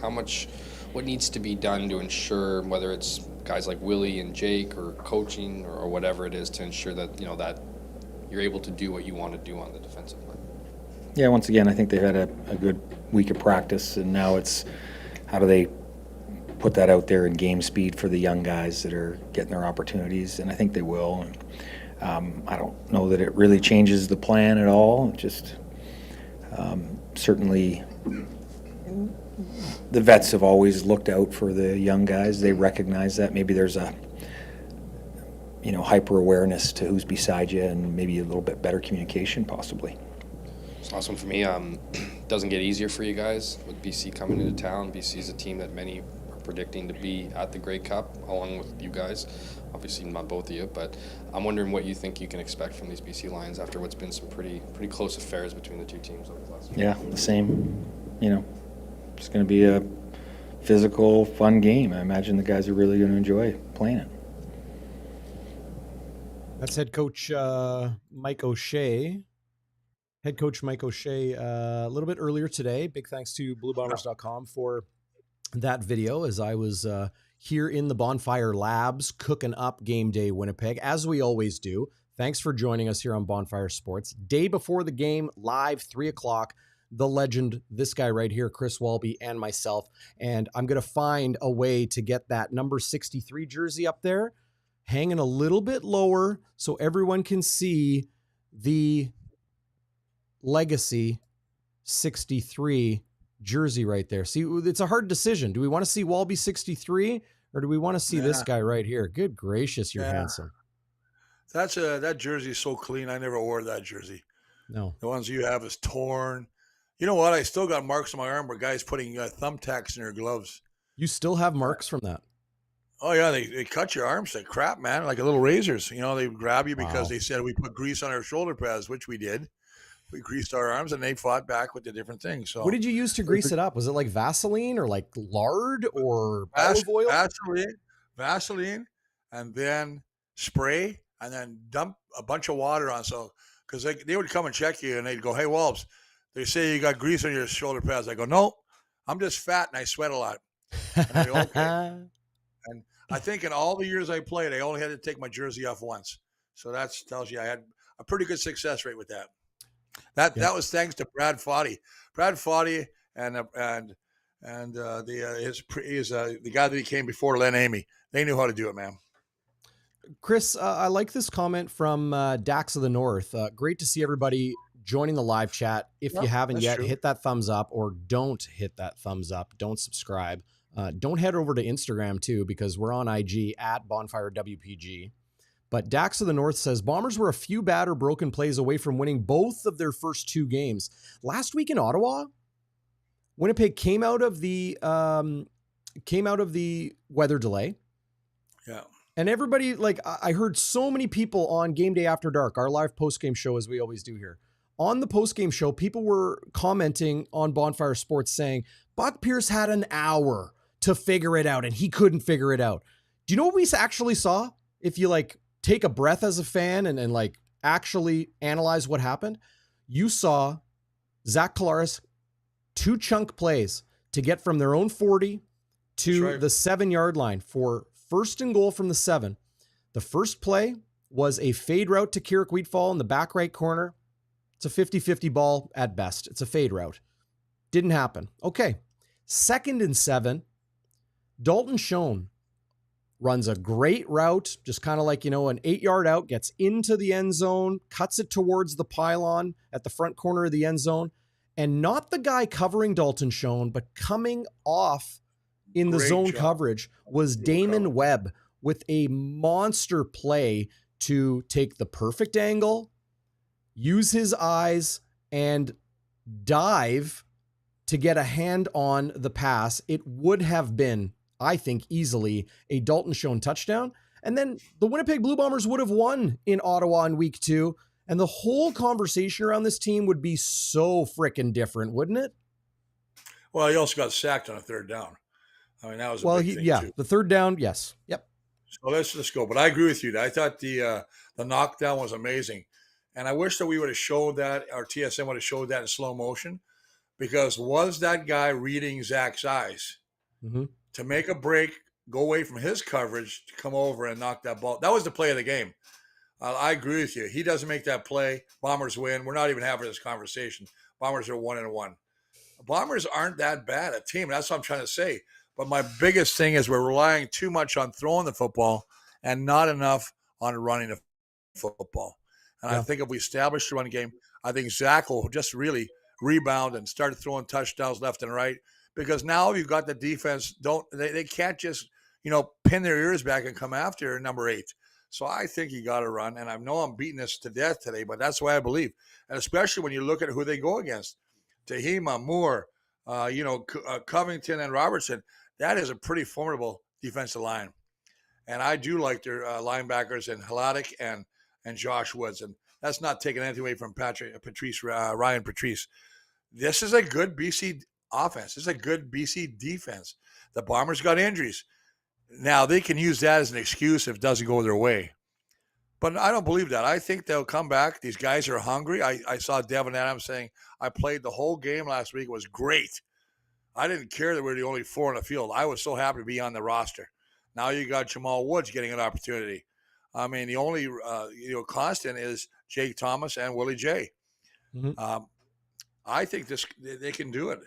What needs to be done to ensure, whether it's guys like Willie and Jake or coaching or whatever it is, to ensure that that you're able to do what you want to do on the defensive line? Yeah, once again, I think they've had a good week of practice, and now it's how do they put that out there in game speed for the young guys that are getting their opportunities, and I think they will. I don't know that it really changes the plan at all. Just certainly the vets have always looked out for the young guys. They recognize that. Maybe there's hyper awareness to who's beside you and maybe a little bit better communication possibly. It's awesome for me. Doesn't get easier for you guys with BC coming into town. BC is a team that many are predicting to be at the Grey Cup along with you guys. Obviously not both of you, but I'm wondering what you think you can expect from these BC Lions after what's been some pretty close affairs between the two teams over the last few years. Yeah, the same. It's going to be a physical, fun game. I imagine the guys are really going to enjoy playing it. That's head coach Mike O'Shea. Head coach Mike O'Shea a little bit earlier today. Big thanks to BlueBombers.com for that video as I was here in the Bonfire Labs cooking up Game Day Winnipeg, as we always do. Thanks for joining us here on Bonfire Sports. Day before the game, live, 3 o'clock, the legend, this guy right here, Chris Walby, and myself. And I'm going to find a way to get that number 63 jersey up there, hanging a little bit lower so everyone can see the Legacy 63 jersey right there. See, it's a hard decision. Do we want to see Walby 63 or do we want to see this guy right here? Good gracious, you're handsome. That jersey is so clean. I never wore that jersey. No. The ones you have is torn. You know what? I still got marks on my arm where guys putting thumbtacks in their gloves. You still have marks from that? Oh, yeah. They cut your arms like crap, man, like little razors. They grab you because they said we put grease on our shoulder pads, which we did. We greased our arms and they fought back with the different things. So, what did you use to grease it up? Was it like Vaseline or like lard or olive oil? Vaseline, and then spray, and then dump a bunch of water on. So, because they would come and check you and they'd go, "Hey, Walbs, they say you got grease on your shoulder pads." I go, "No, I'm just fat and I sweat a lot." And they go, "Okay." And I think in all the years I played, I only had to take my jersey off once. So that tells you I had a pretty good success rate with that. That was thanks to Brad Foddy. Brad Foddy and the guy that he came before, Len Amy. They knew how to do it, man. Chris, I like this comment from Dax of the North. Great to see everybody joining the live chat. If you haven't yet, hit that thumbs up or don't hit that thumbs up. Don't subscribe. Don't head over to Instagram too, because we're on IG at Bonfire WPG. But Dax of the North says, Bombers were a few bad or broken plays away from winning both of their first 2 games. Last week in Ottawa, Winnipeg came out of the weather delay. Yeah. And everybody, I heard so many people on Game Day After Dark, our live postgame show, as we always do here. On the postgame show, people were commenting on Bonfire Sports saying, Buck Pierce had an hour to figure it out and he couldn't figure it out. Do you know what we actually saw? If you take a breath as a fan and actually analyze what happened, you saw Zach Collaros 2 chunk plays to get from their own 40 to the 7-yard line for first and goal from the 7. The first play was a fade route to Keurig Wheatfall in the back right corner. It's a 50-50 ball at best. It's a fade route. Didn't happen. Okay. 2nd and 7, Dalton Schoen runs a great route, just kind of an 8-yard out, gets into the end zone, cuts it towards the pylon at the front corner of the end zone, and not the guy covering Dalton Schoen, but coming off in the zone coverage was Damon Webb with a monster play to take the perfect angle, use his eyes, and dive to get a hand on the pass. It would have been, I think, easily a Dalton Schoen touchdown. And then the Winnipeg Blue Bombers would have won in Ottawa in week 2. And the whole conversation around this team would be so freaking different, wouldn't it? Well, he also got sacked on a 3rd down. I mean, that was a big thing too. The 3rd down, yes. Yep. So let's just go. But I agree with you. I thought the knockdown was amazing. And I wish that we would have showed that, or TSN would have showed that in slow motion, because was that guy reading Zach's eyes? Mm-hmm. To make a break, go away from his coverage to come over and knock that ball. That was the play of the game. I agree with you. He doesn't make that play. Bombers win. We're not even having this conversation. Bombers are 1-1. Bombers aren't that bad a team. That's what I'm trying to say. But my biggest thing is we're relying too much on throwing the football and not enough on running the football. And I think if we establish the run game, I think Zach will just really rebound and start throwing touchdowns left and right. Because now you've got the defense, they can't just, pin their ears back and come after number 8. So I think he got a run, and I know I'm beating this to death today, but that's why I believe. And especially when you look at who they go against, Tehima, Moore, Covington, and Robertson, that is a pretty formidable defensive line. And I do like their linebackers in Hladik and Josh Woods, and that's not taking anything away from Ryan Patrice. This is a good BC offense. This is a good BC defense. The Bombers got injuries. Now, they can use that as an excuse if it doesn't go their way. But I don't believe that. I think they'll come back. These guys are hungry. I saw Vernon Adams saying, I played the whole game last week. It was great. I didn't care that we were the only 4 on the field. I was so happy to be on the roster. Now you got Jamal Woods getting an opportunity. I mean, the only constant is Jake Thomas and Willie J. Mm-hmm. I think they can do it.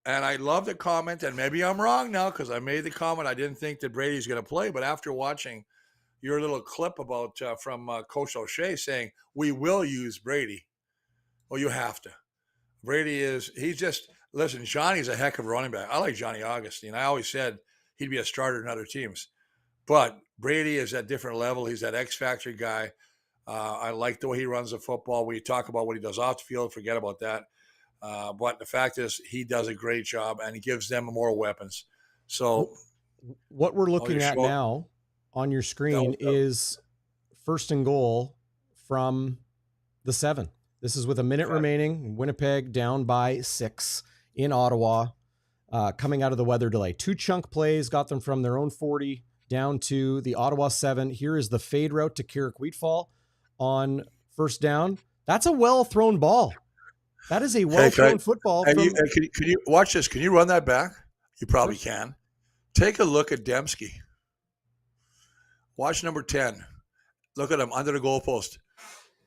And I love the comment, and maybe I'm wrong now because I made the comment I didn't think that Brady's going to play, but after watching your little clip about from Coach O'Shea saying, we will use Brady. Well, you have to. Brady listen, Johnny's a heck of a running back. I like Johnny Augustine. I always said he'd be a starter in other teams. But Brady is at different level. He's that X-Factor guy. I like the way he runs the football. When you talk about what he does off the field, forget about that. But the fact is he does a great job, and he gives them more weapons. So what we're looking at now on your screen is 1st and goal from the 7. This is with a minute remaining. Winnipeg down by 6 in Ottawa, coming out of the weather delay. 2 chunk plays got them from their own 40 down to the Ottawa 7. Here is the fade route to Carrick Wheatfall on 1st down. That's a well-thrown ball. That is a well-thrown football. Can you watch this? Can you run that back? You probably can. Take a look at Dembski. Watch number 10. Look at him under the goalpost.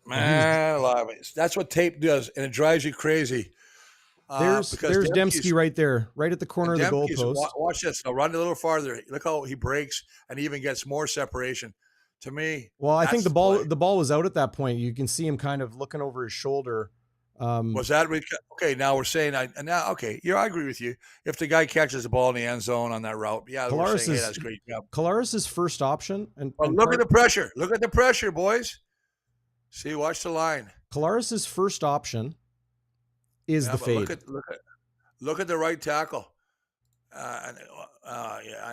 Man, alive. That's what tape does, and it drives you crazy. There's Dembski right there, right at the corner of the goalpost. Watch this. Now run a little farther. Look how he breaks and even gets more separation. To me, well, I think the ball was out at that point. You can see him kind of looking over his shoulder. Was that okay? Now we're saying I agree with you. If the guy catches the ball in the end zone on that route, we're saying, hey, that's great job. Collaros' first option, and look at the pressure. Look at the pressure, boys. See, watch the line. Collaros' first option is the fade. Look at the right tackle. I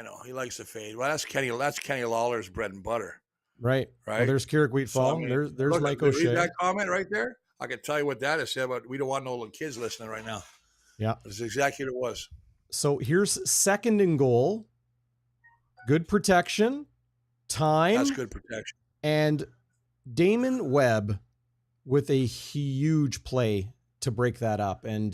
know he likes the fade. Well, that's Kenny Lawler's bread and butter. Right. Well, there's Carrick Wheatfall. There's Mike O'Shea. Read that comment right there. I can tell you what that is, but we don't want no little kids listening right now. Yeah. That's exactly what it was. So here's 2nd and goal. Good protection. Time. That's good protection. And Damon Webb with a huge play to break that up. And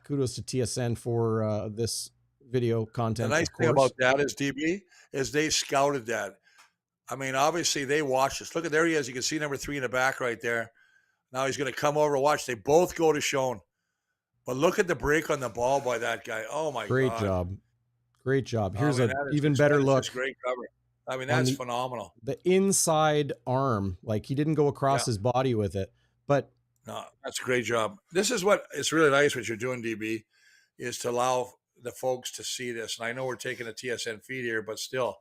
kudos to TSN for this video content. The nice thing about that is, DB, is they scouted that. I mean, obviously they watched this. Look at, there he is. You can see number 3 in the back right there. Now he's going to come over and watch. They both go to Schoen. But look at the break on the ball by that guy. Oh, my God. Great job. Here's an even better look. Great cover. I mean, that's phenomenal. The inside arm, like he didn't go across his body with it. But no, that's a great job. This is what it's really nice what you're doing, DB, is to allow the folks to see this. And I know we're taking a TSN feed here, but still,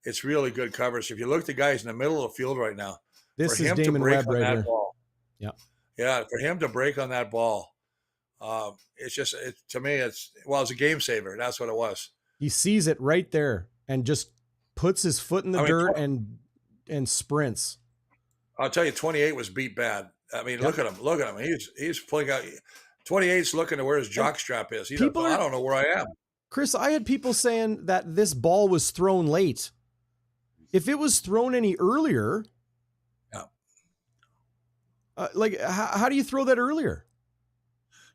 it's really good coverage. If you look at the guys in the middle of the field right now, this is Damon Webb right here. Yeah, for him to break on that ball, it's just to me, it's a game saver. That's what it was. He sees it right there and just puts his foot in the dirt and sprints. I'll tell you, 28 was beat bad. I mean, look at him. He's pulling out. 28's looking to where his jockstrap is. I don't know where I am. Chris, I had people saying that this ball was thrown late. If it was thrown any earlier, how do you throw that earlier?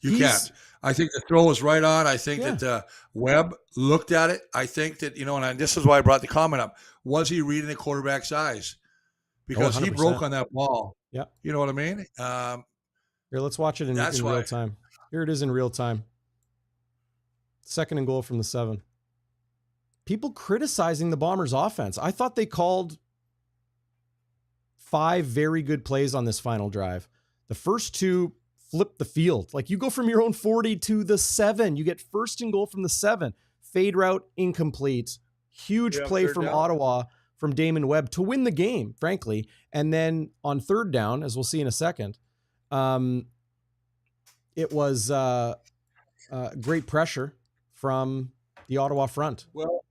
You can't. I think the throw was right on. I think that Webb looked at it. I think that, and this is why I brought the comment up. Was he reading the quarterback's eyes? Because he broke on that ball. Yeah. You know what I mean? Here, let's watch it in real time. Here it is in real time. 2nd and goal from the 7. People criticizing the Bombers offense. I thought they called 5 very good plays on this final drive. The first 2 flip the field. Like, you go from your own 40 to the 7. You get 1st and goal from the 7. Fade route incomplete. Huge play from Ottawa. from Damon Webb to win the game, frankly. And then on third down, as we'll see in a second, it was great pressure from the Ottawa front. Well,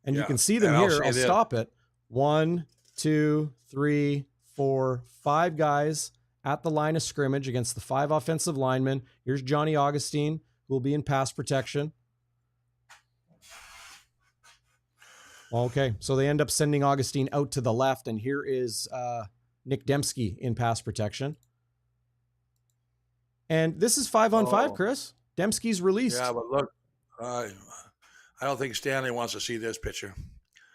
and yeah, you can see them here. I'll stop it. 1, 2, 3, 4, 5 guys at the line of scrimmage against the 5 offensive linemen. Here's Johnny Augustine, who will be in pass protection. Okay, so they end up sending Augustine out to the left, and here is Nick Dembski in pass protection. And this is 5-on-5, Chris. Dembski's released. Yeah, but look, I don't think Stanley wants to see this picture.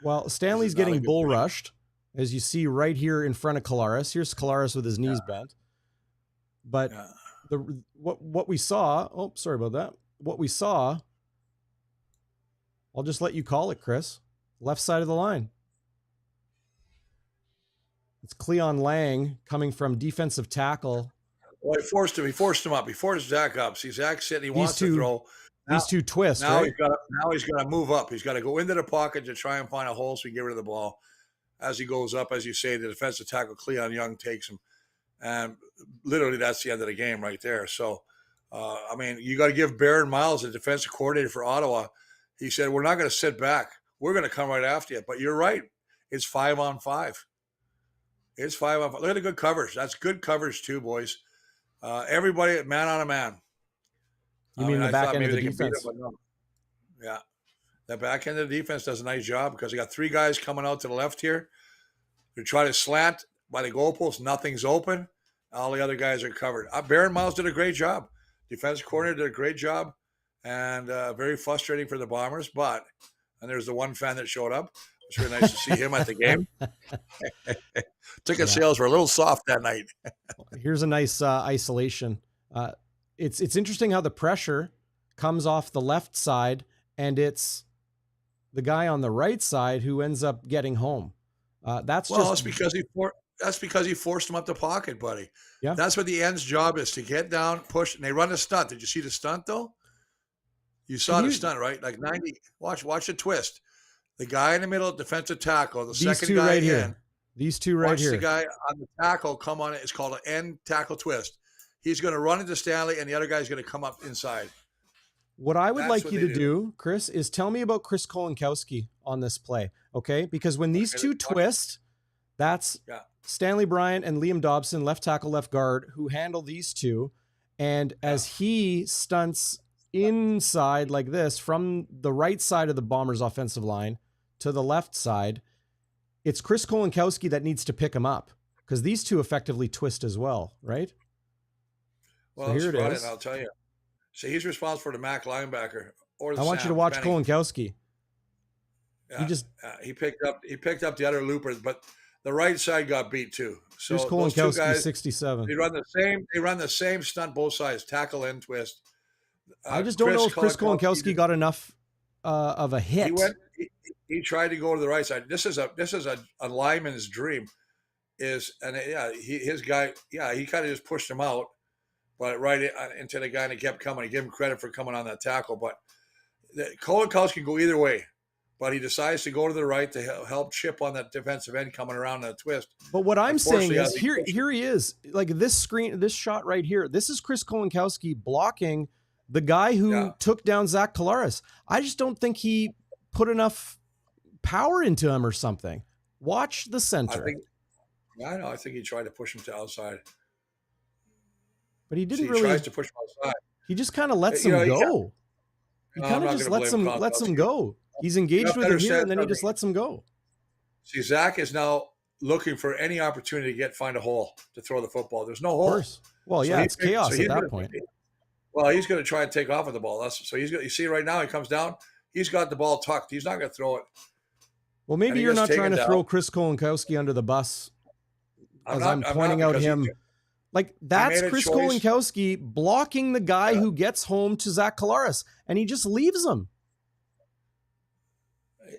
Well, Stanley's getting bull rushed, as you see right here in front of Collaros. Here's Collaros with his knees bent. But what we saw, oh, sorry about that. What we saw, I'll just let you call it, Chris. Left side of the line. It's Cleon Lang coming from defensive tackle. Well, he forced him up. He forced Zach up. See, Zach said he wants to throw. These two twists, now right? He's got to move up. He's got to go into the pocket to try and find a hole so he can get rid of the ball. As he goes up, as you say, the defensive tackle, Cleon Young, takes him. And literally that's the end of the game right there. So, I mean, you got to give Barron Miles, the defensive coordinator for Ottawa. He said, we're not going to sit back. We're going to come right after you. But you're right. It's 5-on-5. It's 5-on-5. Look at the good coverage. That's good coverage too, boys. Everybody man on a man. You mean the back end of the defense? Yeah. The back end of the defense does a nice job because they got 3 guys coming out to the left here. They're trying to slant by the goalpost. Nothing's open. All the other guys are covered. Barron Miles did a great job. Defensive coordinator did a great job. And very frustrating for the Bombers. But, and there's the one fan that showed up. It's really nice to see him at the game. Ticket sales were a little soft that night. Here's a nice isolation. It's interesting how the pressure comes off the left side, and it's the guy on the right side who ends up getting home. That's because he forced him up the pocket, buddy. Yeah, that's what the end's job is, to get down, push, and they run the stunt. Did you see the stunt though? You saw the stunt, right? Like 90. Watch the twist. The guy in the middle, defensive tackle. The second guy right here. These two right here. Watch the guy on the tackle come on it. It's called an end tackle twist. He's going to run into Stanley, and the other guy's going to come up inside. What I would like you to do, Chris, is tell me about Chris Kolinkowski on this play, okay? Because when these two twist, that's Stanley Bryant and Liam Dobson, left tackle, left guard, who handle these two. And as he stunts inside like this from the right side of the Bombers' offensive line to the left side, it's Chris Kolinkowski that needs to pick him up because these two effectively twist as well, right? Well, so here it is. I'll tell you. So he's responsible for the MAC linebacker. Or the I want you to watch Kolinkowski. Yeah, he picked up the other loopers, but the right side got beat too. So here's Kolinkowski, 67. They run the same stunt both sides, tackle and twist. I just don't know if Chris Kolinkowski got enough of a hit. He tried to go to the right side. This is a lineman's dream. His guy he kind of just pushed him out, but right into the guy, and he kept coming. He gave him credit for coming on that tackle, but Kolinkowski can go either way. But he decides to go to the right to help chip on that defensive end coming around that twist. But what I'm saying is here he is, like this shot right here. This is Chris Kolinkowski blocking the guy who took down Zach Collaros. I just don't think he put enough power into him or something. Watch the center. I think he tried to push him to outside. But he didn't He really. tries to push him outside. He just kind of lets him go. He kind of just lets him go. He's engaged with him here, and then he just lets him go. See, Zach is now looking for any opportunity to find a hole to throw the football. There's no hole. Of course. Well, so it's chaos at that point. Well, he's going to try and take off with the ball. You see right now he comes down. He's got the ball tucked. He's not going to throw it. Well, maybe you're not trying to throw Chris Kolinkowski under the bus as I'm pointing out him. Like, that's Chris Kolinkowski blocking the guy who gets home to Zach Collaros, and he just leaves him.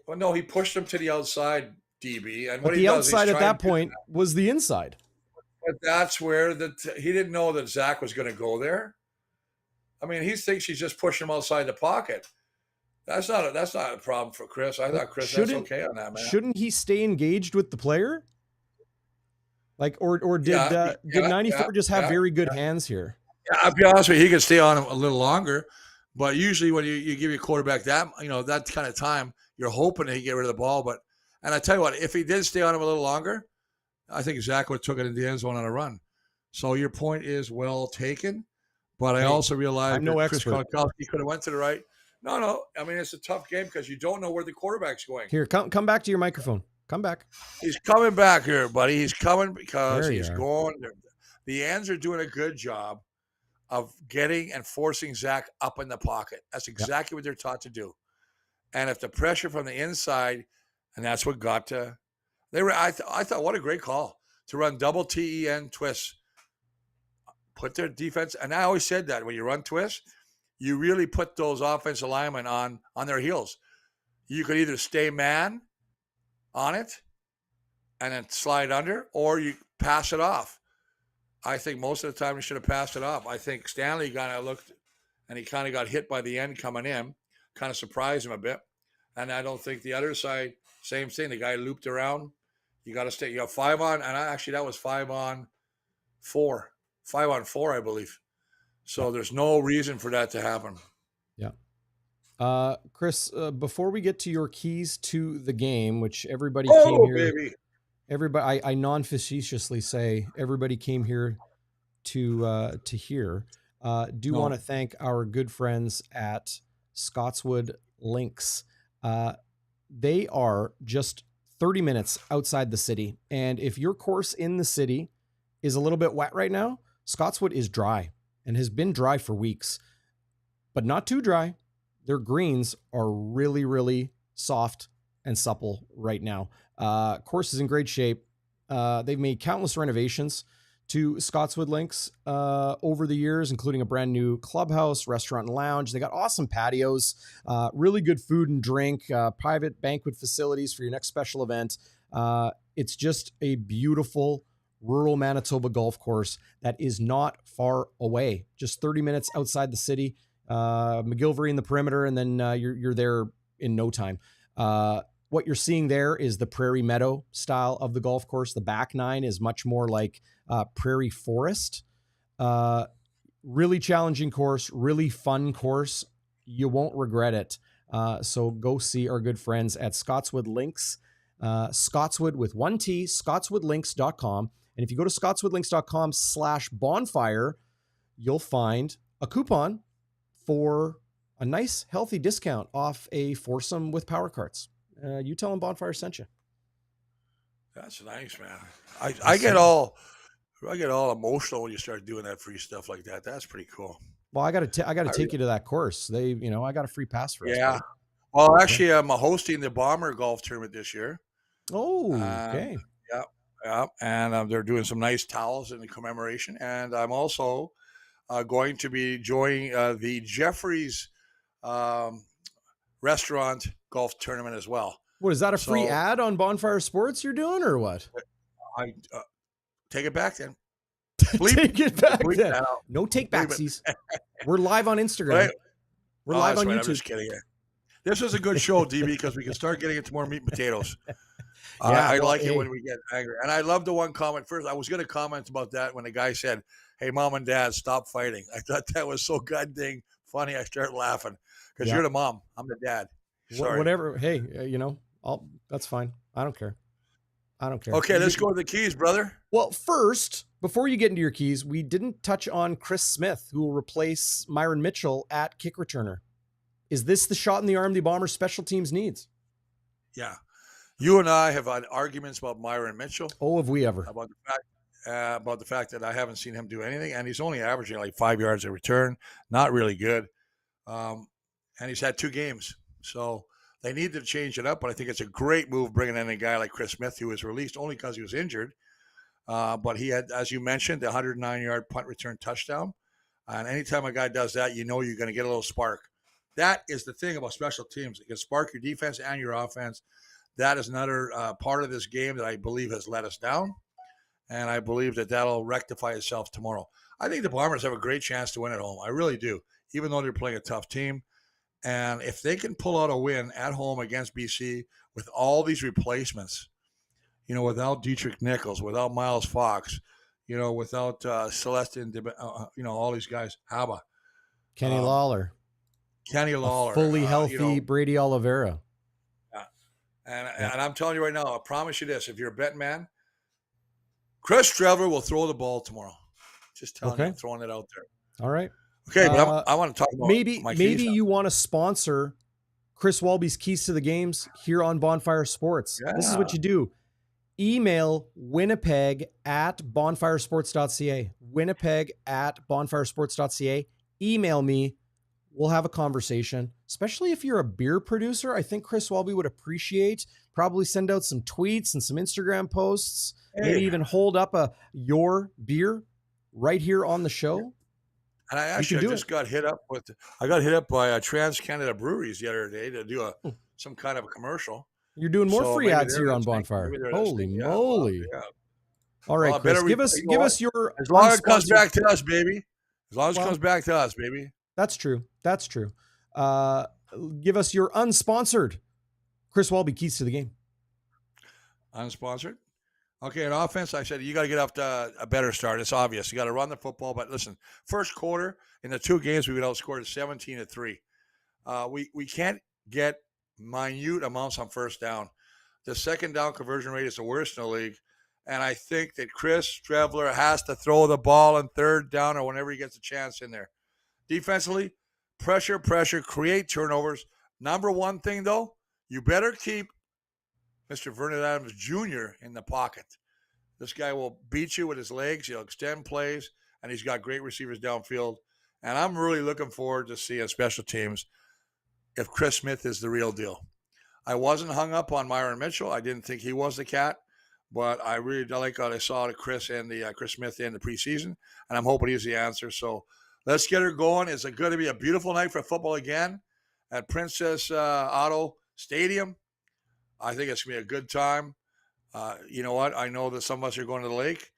Well, no, he pushed him to the outside, DB. And but the outside at that point was the inside. But that's where he didn't know that Zach was going to go there. I mean, he thinks he's just pushing him outside the pocket. That's not a problem for Chris. I thought Chris was okay on that, man. Shouldn't he stay engaged with the player? Like, or did 94 just have very good hands here? Yeah, I'll be honest with you, he could stay on a little longer, but usually when you give your quarterback that kind of time, you're hoping that he get rid of the ball. And I tell you what, if he did stay on him a little longer, I think Zach would have took it in the end zone on a run. So your point is well taken, but I also realize that Chris Konkowski could have went to the right. No. I mean, it's a tough game because you don't know where the quarterback's going. Here, come back to your microphone. Come back. He's coming back here, buddy. He's coming because he's going. The ends are doing a good job of getting and forcing Zach up in the pocket. That's exactly what they're taught to do. And if the pressure from the inside, and that's what got to, I thought, what a great call to run double TEN twists. Put their defense, and I always said that when you run twists, you really put those offensive linemen on their heels. You could either stay man on it and then slide under, or you pass it off. I think most of the time we should have passed it off. I think Stanley kind of looked, and he kind of got hit by the end coming in, kind of surprised him a bit. And I don't think the other side, same thing. The guy looped around. You got to stay. You got 5 on, and actually that was 5 on 4. 5 on 4, I believe. So there's no reason for that to happen. Yeah. Chris, before we get to your keys to the game, which everybody came here. Baby. Everybody, I non-facetiously say everybody came here to hear. Want to thank our good friends at Scotswood Links. They are just 30 minutes outside the city. And if your course in the city is a little bit wet right now, Scotswood is dry and has been dry for weeks, but not too dry. Their greens are really, really soft and supple right now. Course is in great shape. They've made countless renovations to Scotswood Links over the years, including a brand new clubhouse, restaurant, and lounge. They got awesome patios, really good food and drink, private banquet facilities for your next special event. It's just a beautiful rural Manitoba golf course that is not far away, just 30 minutes outside the city. McGillivray in the perimeter, and then you're there in no time. What you're seeing there is the Prairie Meadow style of the golf course. The back nine is much more like Prairie Forest. Really challenging course, really fun course. You won't regret it. So go see our good friends at Scotswood Links. Scotswood with 1 T, scotswoodlinks.com. And if you go to scotswoodlinks.com/bonfire, you'll find a coupon for a nice, healthy discount off a foursome with power carts. You tell them Bonfire sent you. That's nice, man. I get all emotional when you start doing that free stuff like that. That's pretty cool. Well, I got to take you to that course. I got a free pass for us. Yeah. Well, actually, I'm hosting the Bomber golf tournament this year. Oh, okay. Yeah. And they're doing some nice towels in the commemoration. And I'm also going to be joining the Jeffries restaurant golf tournament as well. What is that, a free ad on Bonfire Sports you're doing, or what? I take it back then. Take it back then. No take backsies. We're live on Instagram. Right. We're live on YouTube. I'm just kidding. This is a good show, DB, because we can start getting into more meat and potatoes. I like it when we get angry. And I love the one comment first. I was going to comment about that when the guy said, "Hey, mom and dad, stop fighting." I thought that was so goddamn funny. I started laughing because you're the mom. I'm the dad. Sorry. Whatever. Hey, that's fine. I don't care. Okay, let's go to the keys, brother. Well, first, before you get into your keys, we didn't touch on Chris Smith, who will replace Myron Mitchell at kick returner. Is this the shot in the arm the Bombers special teams needs? Yeah. You and I have had arguments about Myron Mitchell. Oh, have we ever? About the fact that I haven't seen him do anything, and he's only averaging like 5 yards a return. Not really good. And he's had 2 games. So they need to change it up, but I think it's a great move bringing in a guy like Chris Smith, who was released only because he was injured. But he had, as you mentioned, the 109-yard punt return touchdown. And anytime a guy does that, you're going to get a little spark. That is the thing about special teams. It can spark your defense and your offense. That is another part of this game that I believe has let us down. And I believe that that'll rectify itself tomorrow. I think the Bombers have a great chance to win at home. I really do, even though they're playing a tough team. And if they can pull out a win at home against BC with all these replacements, without Dietrich Nichols, without Miles Fox, without Celestin, all these guys, Haba, Kenny Lawler, fully healthy Brady Oliveira. And I'm telling you right now, I promise you this: if you're a betting man, Chris Streveler will throw the ball tomorrow. Just telling you, I'm throwing it out there. All right. Okay, but I want to talk about maybe you want to sponsor Chris Walby's Keys to the Games here on Bonfire Sports. Yeah. This is what you do. Email winnipeg@bonfiresports.ca. winnipeg@bonfiresports.ca. Email me. We'll have a conversation, especially if you're a beer producer. I think Chris Walby would appreciate, probably send out some tweets and some Instagram posts, maybe even hold up your beer right here on the show. And I got hit up by Trans Canada Breweries the other day to do some kind of a commercial. You're doing more free ads here on Bonfire. Holy moly. Yeah. All right, Chris, give us your... As long as it comes back to us, baby. That's true. Give us your unsponsored Chris Walby Keys to the Game. Unsponsored? Okay, in offense, I said you got to get off to a better start. It's obvious. You got to run the football. But listen, first quarter, in the 2 games, we would outscored 17-3. We can't get minute amounts on first down. The second down conversion rate is the worst in the league. And I think that Chris Streveler has to throw the ball on third down or whenever he gets a chance in there. Defensively, pressure, create turnovers. Number one thing, though, you better keep Mr. Vernon Adams Jr. in the pocket. This guy will beat you with his legs. He'll extend plays, and he's got great receivers downfield. And I'm really looking forward to seeing special teams if Chris Smith is the real deal. I wasn't hung up on Myron Mitchell. I didn't think he was the cat, but I really like what I saw to Chris and the Chris Smith in the preseason, and I'm hoping he's the answer. So let's get her going. It's going to be a beautiful night for football again at Princess Auto Stadium. I think it's going to be a good time. You know what? I know that some of us are going to the lake,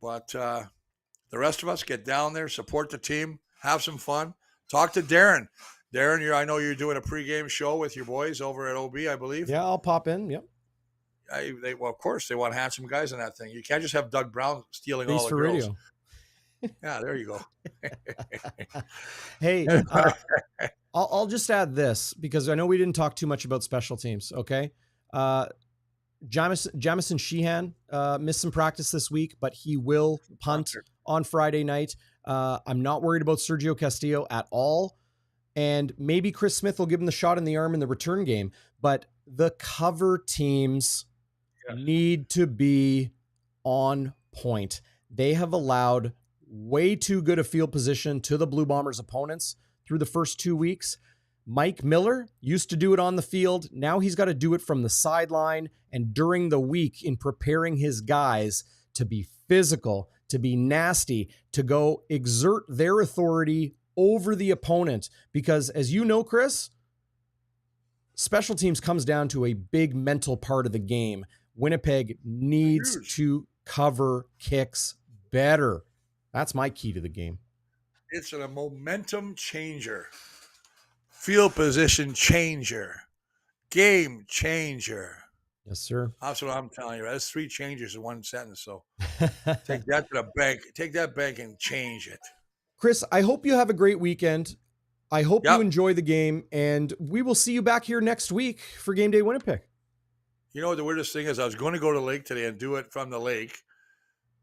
but the rest of us get down there, support the team, have some fun. Talk to Darrin. Darrin, I know you're doing a pregame show with your boys over at OB, I believe. Yeah, I'll pop in. Yep. Well, of course, they want handsome guys in that thing. You can't just have Doug Brown stealing all the girls. Radio. Yeah, there you go. Hey, I'll just add this because I know we didn't talk too much about special teams. Okay. Jamison Sheehan missed some practice this week, but he will punt on Friday night. I'm not worried about Sergio Castillo at all. And maybe Chris Smith will give him the shot in the arm in the return game. But the cover teams need to be on point. They have allowed way too good a field position to the Blue Bombers' opponents through the first 2 weeks. Mike Miller used to do it on the field. Now he's got to do it from the sideline and during the week in preparing his guys to be physical, to be nasty, to go exert their authority over the opponent. Because as you know, Chris, special teams comes down to a big mental part of the game. Winnipeg needs to cover kicks better. That's my key to the game. It's a momentum changer. Field position changer. Game changer. Yes, sir. That's what I'm telling you. That's 3 changes in one sentence. So take that to the bank. Take that bank and change it. Chris, I hope you have a great weekend. I hope you enjoy the game, and we will see you back here next week for GameDay Winnipeg. You know what the weirdest thing is? I was going to go to the lake today and do it from the lake,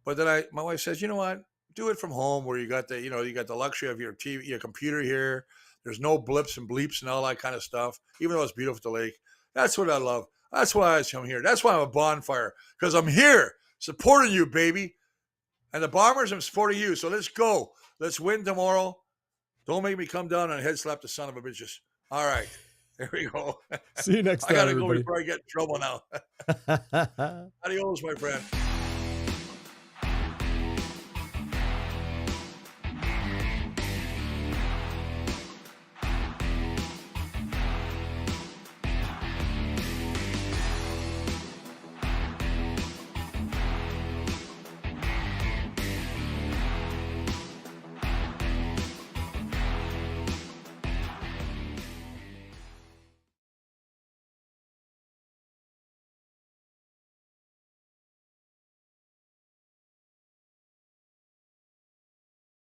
but then my wife says, you know what? Do it from home where you got the luxury of your TV, your computer here. There's no blips and bleeps and all that kind of stuff, even though it's beautiful at the lake. That's what I love. That's why I come here. That's why I'm a Bonfire, because I'm here supporting you, baby. And the Bombers, I'm supporting you. So let's go. Let's win tomorrow. Don't make me come down and head slap the son of a bitches. All right. There we go. See you next time. I got to go before I get in trouble now. Adios, my friend.